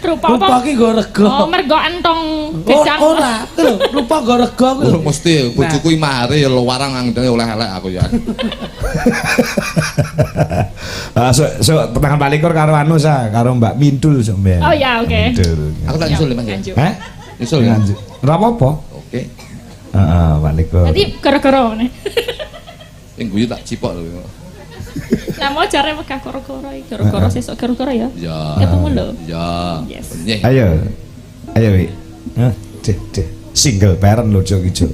Rupa Rupa apa? ki nggo rego. Oh, mergo entong gedang. Ora, ku lho, rupa nggo rego ku lho. Mesti bojoku imare ya warang angdene oleh elek aku ya. So pertengahan balikur karo anu sa, karo Mbak Mindul sampean. Oh ya, oke. Mindul. Aku tak nyusul Mas. Lanjut. Heh? Nyusul ya. Ora apa-apa. Oke. Heeh, balikur. Nanti gara-gara nih. Sing guyu tak cipok lho. Lah mau jare megah koro-koro iki, koro-koro sesuk koro-koro ya. Ya. Ketemu lho. Ya. Yes. Nggih. Ayo. Ayo Wi. Hah, Deh. Single parent lho Jok iki.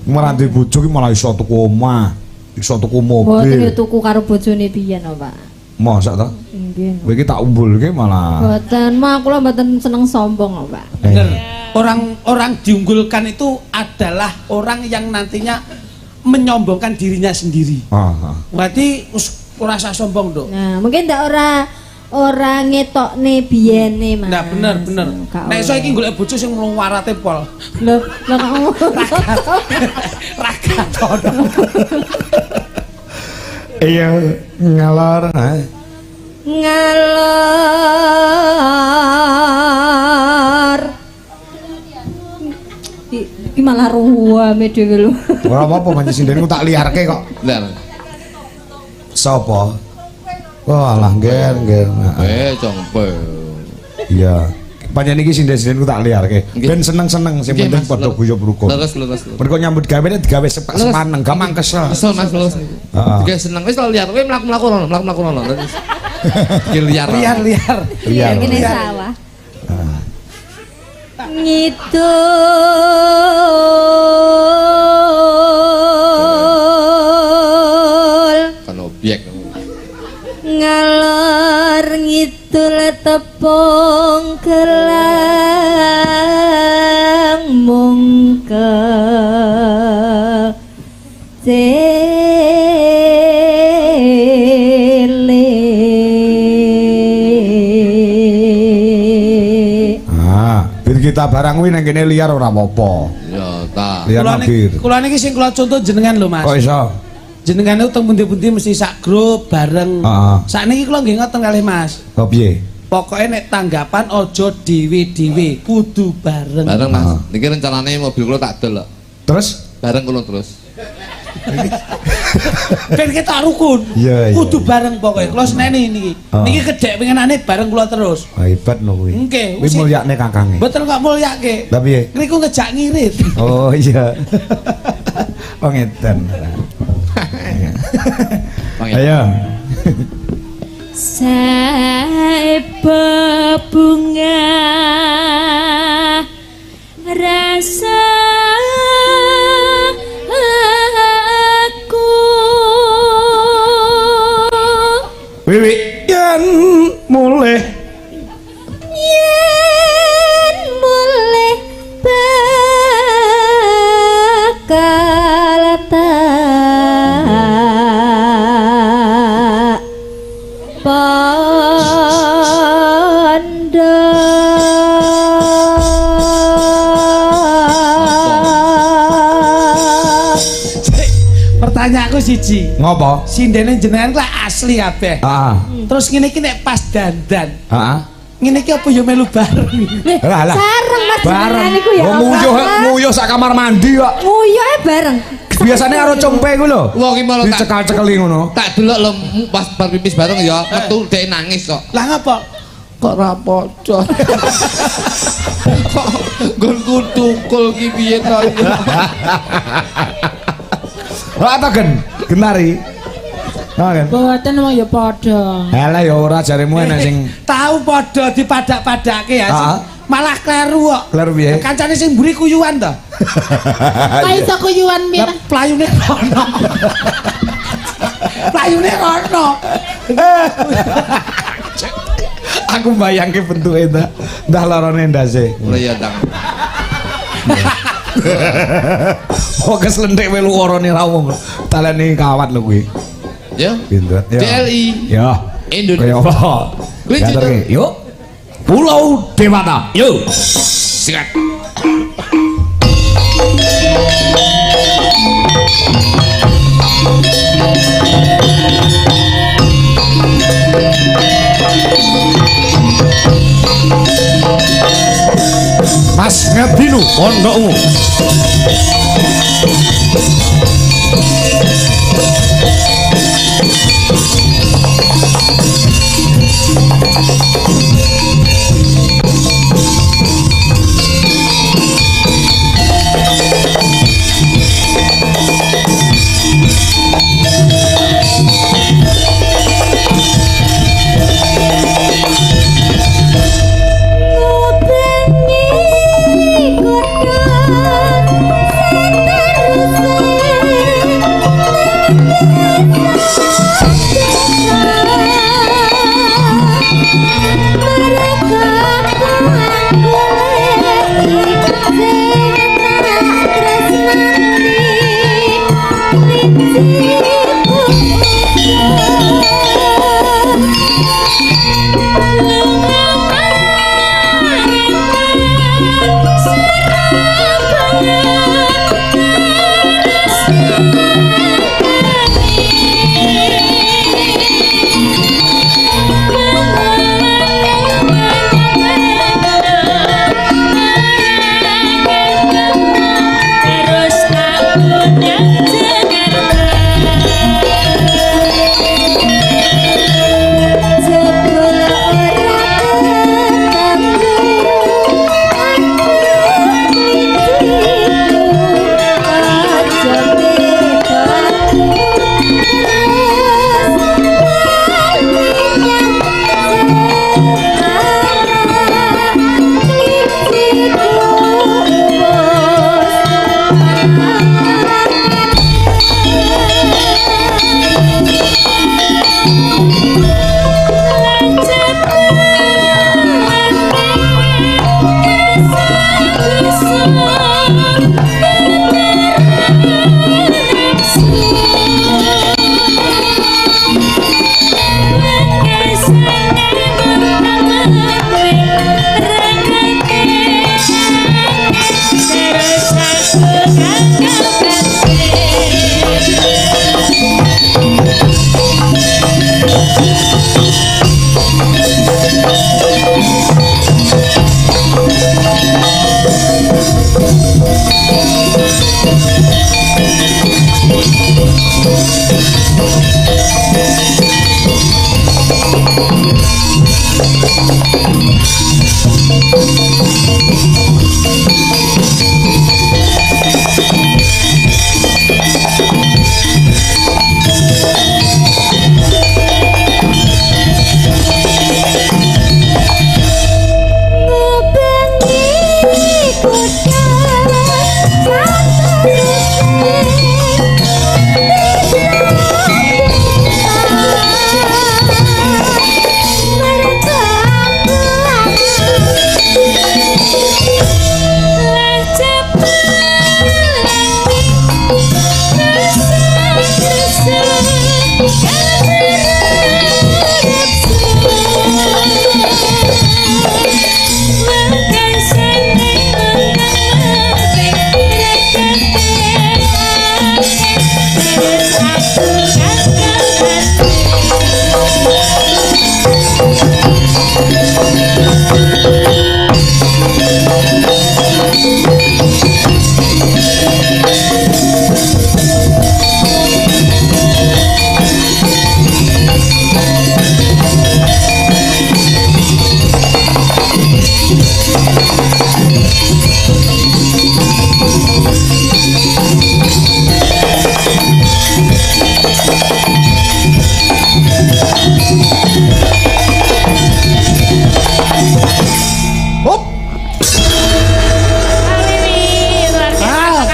Ora duwe bojo ki malah iso tuku omah, iso tuku Boten yo mobil. tuku karo bojone piyen, oh, Pak. Mosok to? Nggih. Kowe iki tak umbulke malah. Boten, mah kula mboten seneng sombong, oh, Pak. Bener. Orang diunggulkan itu adalah orang yang nantinya menyombongkan dirinya sendiri. Berarti ora usah sombong, Dok. Nah, mungkin ndak ora ngetokne biyene, Mas. Nah, bener. Nek iso iki golek bojo sing mluwarate pol. Lho, kok ngono. Raga to. Iya, ngalor. Ngalor. Iki malah ruwame dhewe lho. Ora apa-apa pancen sindene tak liarke kok. Lah. Sopo? Wah, lah ngger. Congpe. Iya. Pancen iki sinden-sindenku tak liarke. Ben seneng-seneng sing Nggih, penting Mas, padha guyub rukun. Leres. Mergo nyambut gawe digawe sepaneng, gampang kesel. Kesel Mas leres. Heeh. Oke, seneng wis lo liar. Kowe mlaku-mlaku rono. Iki liar. Liar. Iya. Kene sawah. Ngidul Kan obyek. ngalor ngidul tepung gelang mungke Bir kita barang kuwi nang kene liar ora apa-apa. Ya ta. Liar bir. Kula niki sing kula contoh jenengan lho, Mas. Kok iso? Jenengan itu teng pundi-pundi mesti sak grup bareng. Heeh. Sakniki kula nggih ngoten kalih Mas. Kok piye? Pokoknya nek tanggapan ojo dewe-dewe, kudu bareng. Bareng Mas. Niki rencanane mobil kula tak dol kok. Terus? Bareng kula terus. Ben kita rukun. Iya. Kudu bareng pokoknya. Kula seneni niki. Niki kedek pengenane bareng kula terus. Hebat lho kuwi. Nggih, Kuwi mulyakne kakangnya. Betul kok mulyake. Lah piye? Niku ngejak ngirit. Oh iya. Oh ngeten. Ayo. Saeba bunga rasa aku Wiwi yen mulih bakal tak pondo Pertanyaanku siji. ngopo? Sindene jenengan ku asli kabeh. Heeh. Terus ngene iki nek pas dandan. Heeh. Ngene iki apa ya melu bareng? Lah. sareng Mas Bareng. jenengan iku ya. Oh nguyuh sak kamar mandi kok. Nguyuh bareng. Biasane karo compe ku lho. Wong iki malah tak Dicekal-cekeli ngono. tak delok lho pas bar pipis bareng ya metu dhek nangis kok. Lah ngapa? Kok ra podo. Kok nggonku tukul ki piye to. Ora ta gen, genari. Ha kan. Boten mong ya padha. Halah ya ora jaremu enak sing Tahu padha dipadak-padake ya. Ah. Malah kleru kok. Kleru piye? Kancane sing mburi kuyuan to. Kok iso kuyuan Lah playune rono. Playune rono. Aku bayangke bentuke ta. Ndah larane ndase. Mulai ya tang. Kok keslendek melu orone ra wong. Talene kawat lho kuwi. Ya. Pinter. DLI. Ya. Indonesia. Kaya apa? Kuwi cerita. Gaterke. Yuk. Pulau Dewata. Yuk. Sikat. Mas Ngadinu pondokmu.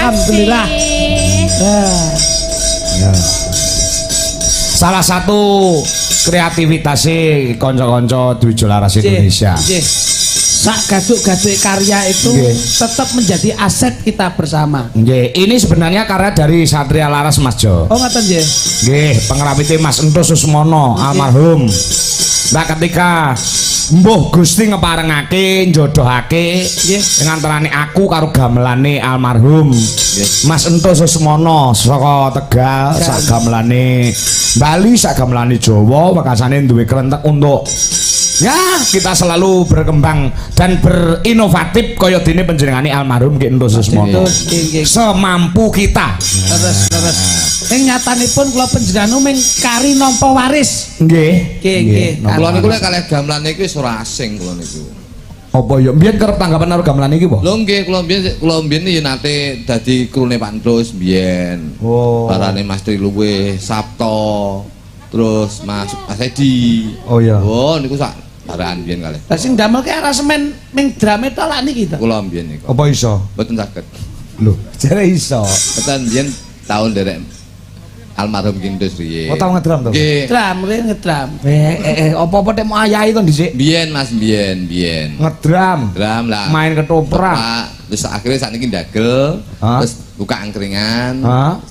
Alhamdulillah. Ya. Salah satu kreativitasnya konco-konco Dwijo Laras Indonesia. Sak gaduk-gaduk karya itu tetap menjadi aset kita bersama. Nggih, ini sebenarnya karya dari Satria Laras Mas Jo. Oh ngoten nggih. Nggih, pengrapite Mas Entus Susmono almarhum. Nah ketika Mbuh Gusti ngeparengake njodohake ngantarane aku karo gamelane almarhum Mas Entus Susmono saka Tegal, sak gamelane Bali, sak gamelane Jawa, wekasane duwe krentek untuk ya kita selalu berkembang dan berinovatif kaya dene panjenengane almarhum Ki Entus Susmono. Semampu kita. Terus. Ing nyatanipun kula panjenengan mung kari nampa waris. Nggih. Nggih. Kula niku lek kalih gamelan iki wis ora asing kula niku. Apa ya mbiyen kerep tanggapan karo gamelan iki, Po? Lho nggih, kula mbiyen ya nate dadi krune Pak Entus mbiyen. Oh. Barane Mas Triluwih, Sabto, terus Mas Edi. Oh iya. Oh niku sak baraan mbiyen kalih. Lah sing damelke aransemen ming drame tok lak niki to. Kula mbiyen niku. Apa iso? Mboten saged. Lho, jare iso. Mboten mbiyen tahun derek almarhum Ki Entus riye. Oh tau ngedram to? Nggih. Dram, ngedram. Apa-apa tek mau ayahi to dhisik? Biyen Mas biyen. Ngedram. Dram lah. Main ketoprak. Pak, terus akhirnya saat ini dagel, terus buka angkringan,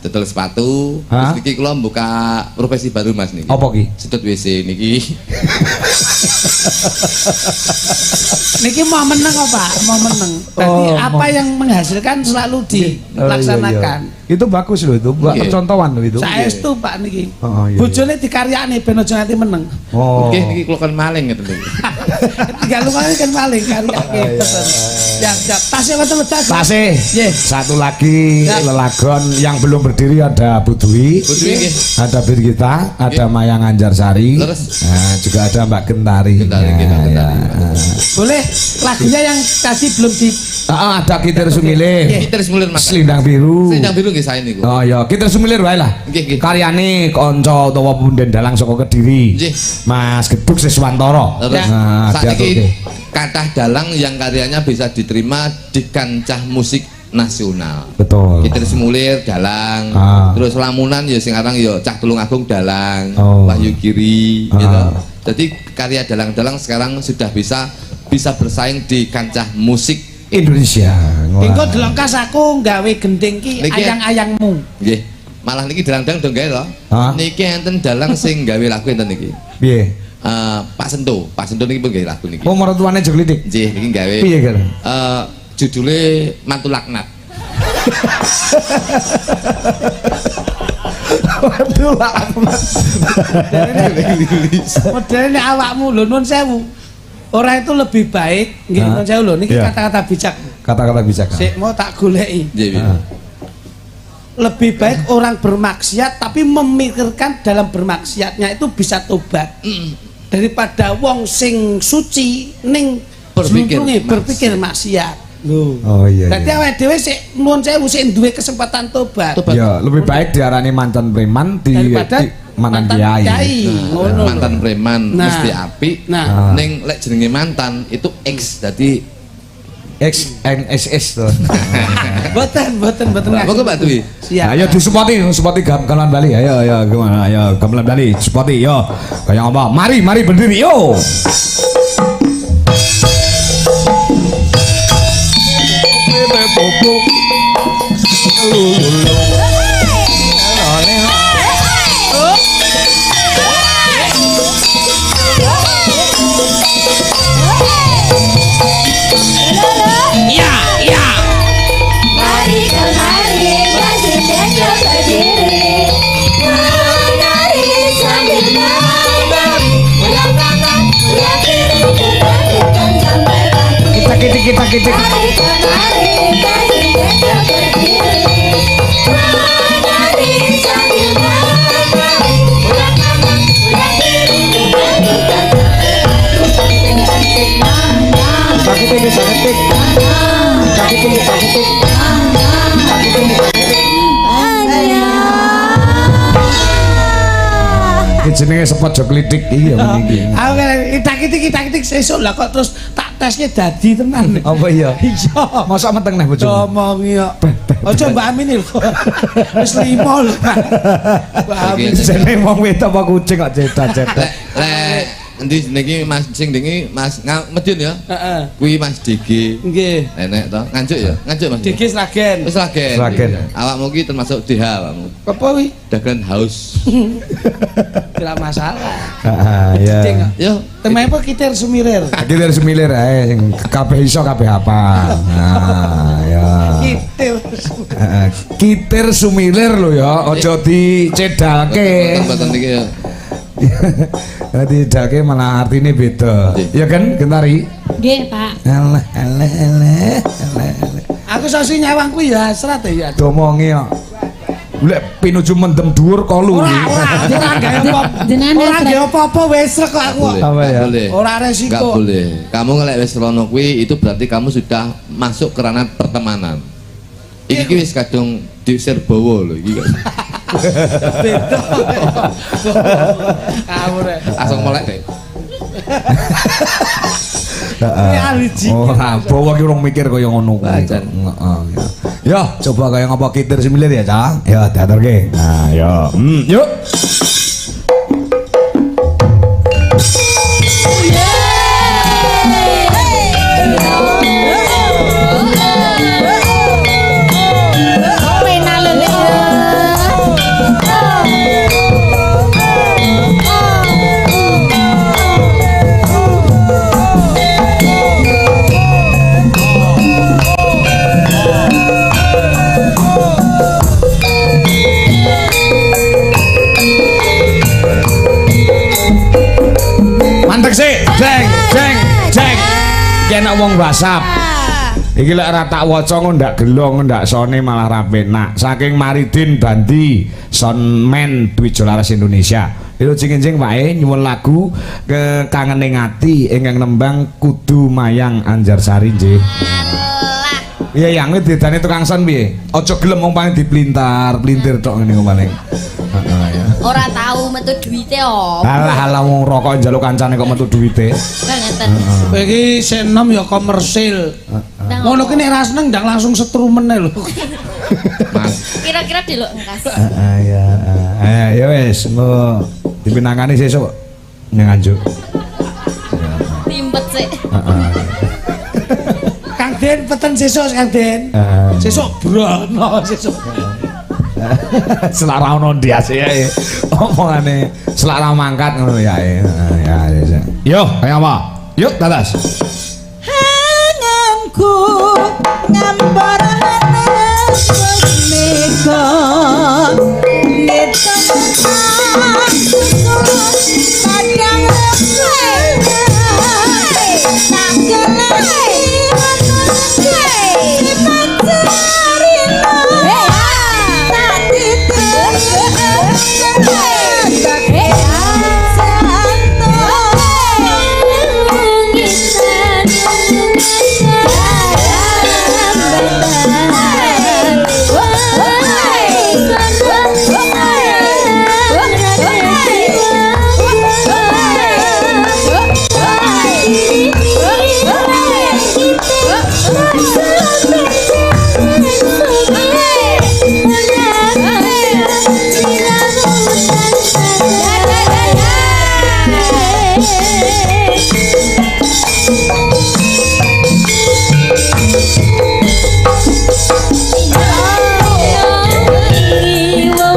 dodol sepatu, terus niki kula buka profesi baru Mas niki. Apa ki? Sedot WC niki. Niki mau meneng apa? Mau meneng. Berarti apa yang menghasilkan selalu dilaksanakan. Itu bagus loh itu, buat percontohan loh itu. Saestu Pak niki. Iya. Bojone dikaryakne ben aja nganti meneng. Oke, niki kula kan maling ngeten niku. Tinggal lunga kan maling karyake. Siap. Tasih wonten ledak. Tasih. Satu lagi lelagon yang belum berdiri ada Budwi. Ada Birgita, ada Mayang Anjarsari. Nah, juga ada Mbak Gentari. Boleh lagunya yang tadi belum di ada Kitir Sumilih. Kitir Sumilih Mas. Selindang Biru. Selindang Biru nggih sae niku. Oh iya, Kitir Sumilih wae lah. Karyane kanca utawa punden dalang saka Kediri. Mas Geduk Siswantoro. Nah, saiki kathah dalang yang karyanya bisa diterima di kancah musik nasional. Betul. Kitir Sumilih dalang. Terus Lamunan ya sing aran ya Cah Tulungagung dalang. Wahyu Giri gitu. Jadi karya dalang-dalang sekarang sudah bisa bersaing di kancah musik Indonesia. Engko delengkas aku gawe gending ki ayang-ayangmu. Nggih. Malah niki dalang-dalang do gawe lho. Niki enten dalang sing gawe lagu enten niki. Piye? Pak Sento niki pun gawe lagu niki. Oh, mertuane Joglidik. Nggih, niki gawe. Piye kan? Judule Mantu Laknat. Mantu Laknat. Modelnya awakmu lho nuwun sewu. Orang itu lebih baik, nggih nuwun sewu lho niki kata-kata bijak. Kata-kata bijak. Sik mau tak goleki. Nggih. Lebih baik orang bermaksiat tapi memikirkan dalam bermaksiatnya itu bisa tobat. daripada wong sing suci ning berpikir maksiat. Lho. Oh iya. Dadi awake dhewe sik nuwun sewu sik duwe kesempatan tobat. Ya, lebih baik diarani mantan preman daripada mantan kiai. Ngono. Mantan preman Nah. mesti apik. Nah. Ning lek jenenge mantan itu X dadi XNSS to. Boten. Monggo Pak Dwi. Siap. Ayo disupporti gamelan Bali. Ayo gimana? Ayo gamelan Bali, supporti yo. Kayak apa? Mari berdiri yo. Mari kemari bersinder berdiri, menari sambil nyanyi, pulang kanan, pulang kiri, putar sampai pagi. Kita. Mari kemari bersinder berdiri, menari sambil nyanyi, pulang kanan, pulang kiri, putar sampai Iki jenenge sepot joklitik iki ya iki. Aku itak-itik sesuk lah kok terus tak tesnya dadi tenan. Apa iya? Iya. Masa meteng neh bojomu? Ngomongi kok. Aja Mbak Amin lho. Wis 5 lho. Mbak Amin. Jenenge wong wedok apa kucing kok cetak-cetak. Lek endi niki Mas sing dingi Mas Medun ya? Heeh. Kuwi Mas DG. Nggih. Enek to? Nganjuk ya? Nganjuk Mas. Diki Sragen. Wis Sragen. Sragen. Awakmu ki termasuk DH awakmu. Apa kuwi? Dagan haus. Tidak masalah. Heeh, ya. Yo, Temanya apa kitir sumirir? Iki dari semilir ae sing kabeh iso kabeh apa. Nah, ya. Kitir. Heeh, kitir sumilir lho ya, aja dicedalke. Mboten niki ya. Nanti dake malah artine beda. Ya kan, Gentari? Nggih, Pak. Alah. Aku sasi nyawang kuwi ya hasrat ya. Domongi kok. Lek pinuju mendem dhuwur kolu. Ora gawe apa-apa. Jenengan Ora gawe apa-apa wis rek kok aku. Boleh, Apa ya? nggak boleh. Ora resiko. Nggak boleh. Kamu ngelek wis rono kuwi itu berarti kamu sudah masuk ke ranah pertemanan. Iki ki wis kadung diusir bawa lho iki. Beda. Kamu rek. Langsung melek deh. Heeh. ahli jin. Ora, bawa ki urung mikir kaya ngono kuwi. Pancen. Heeh. Ya, coba kaya ngapa kitir semilir ya, Cak. Ya, diaturke. Nah, ya. Yuk. Mantek sih, jeng. Iki enak wong WhatsApp. Iki lek ora tak waca ndak gelo ndak sone malah ra penak. Saking Maridin Bandi, Sonmen Dwi Jolaras Indonesia. Lho jing-jing wae nyuwun lagu Kangene Ngati ingkang nembang Kudu Mayang Anjarsari nggih. Iya yang didane tukang son piye? Aja gelem wong paling diplintar-plintir tok ngene paling. Heeh ya. Ora tahu metu duwite opo. Halah wong rokok njaluk kancane kok metu duwite. Ngeten. Kowe iki senom ya komersil. Ngono ki nek ra seneng ndang langsung setrumen lho. Mas. Kira-kira delok engkas. Ya. Ya wis, engko dipinangani sesuk ning Nganjuk. Timpet sik. Kang Den peten sesuk Kang Den. Sesuk brono sesuk. Selara ono ndias ya. Omongane selara mangkat ngono ya. Ya. Yo, kaya apa? Yuk, dadas. Hangamku ngampar menika padang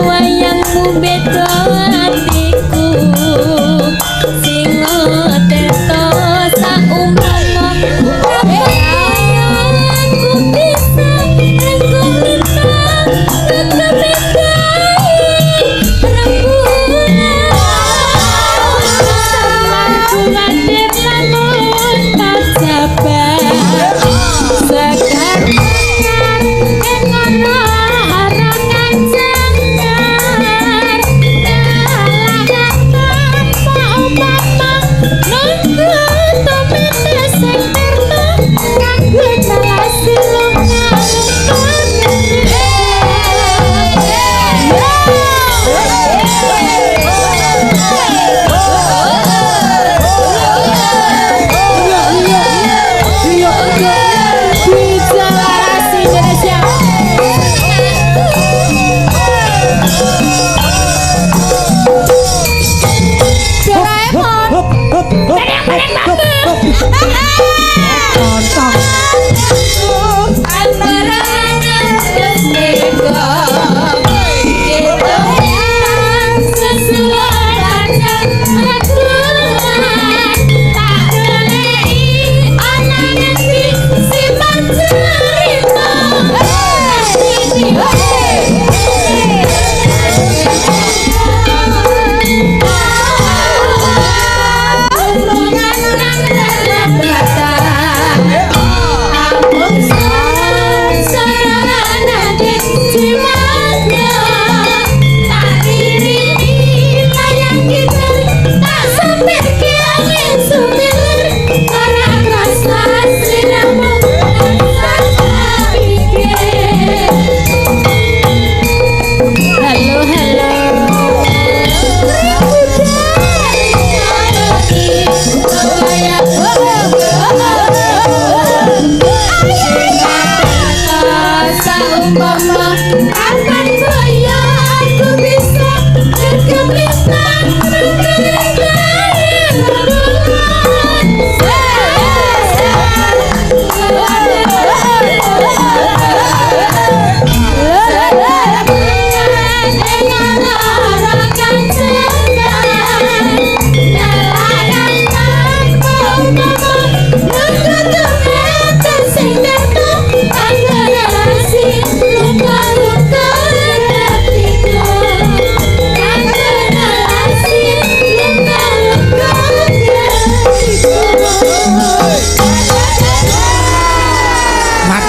Wayangmu beda atiku sing teto saumpama aku bisa engko lintang kekebekai rembulan samanku ngadep lamun tak sabar sekar engono arangan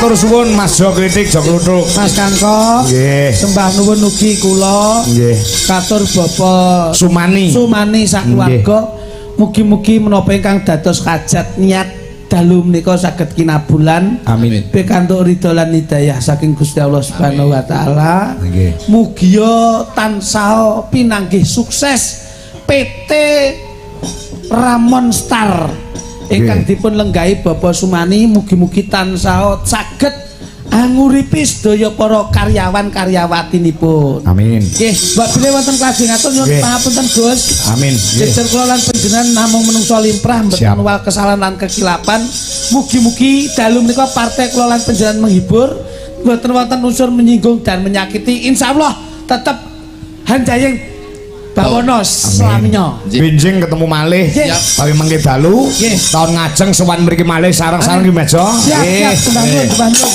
Matur suwun Mas Jo Kritik Jo Kluthuk. Mas Kangko. Nggih. Sembah nuwun ugi kula. Nggih. Katur Bapak Sumani. Sumani sak keluarga. Mugi-mugi menapa ingkang dados hajat niat dalu menika saged kinabulan. Amin. Pikantuk ridho lan hidayah saking Gusti Allah Subhanahu wa taala. Nggih. Mugia tansah pinanggih sukses PT Ramon Star ingkang dipun lenggahi Bapak Sumani, mugi-mugi tansah saged nguripi sedaya para karyawan-karyawatinipun. Amin. Nggih, wabile wonten klajengaken nyuwun Nggih. pangapunten Gus. Amin. Nggih. Jejer kula lan panjenengan namung menungso limprah mboten Siap. wal kesalahan lan kekilapan. Mugi-mugi dalu menika partai kula lan panjenengan menghibur, mboten wonten unsur menyinggung dan menyakiti. Insyaallah tetep handayeng bawonos selaminya. Benjing ketemu malih. Yes. Tapi mengke dalu. Yes. Tahun ngajeng sowan mriki malih sareng-sareng di meja. Siap, siap, sembah nuwun, sembah nuwun.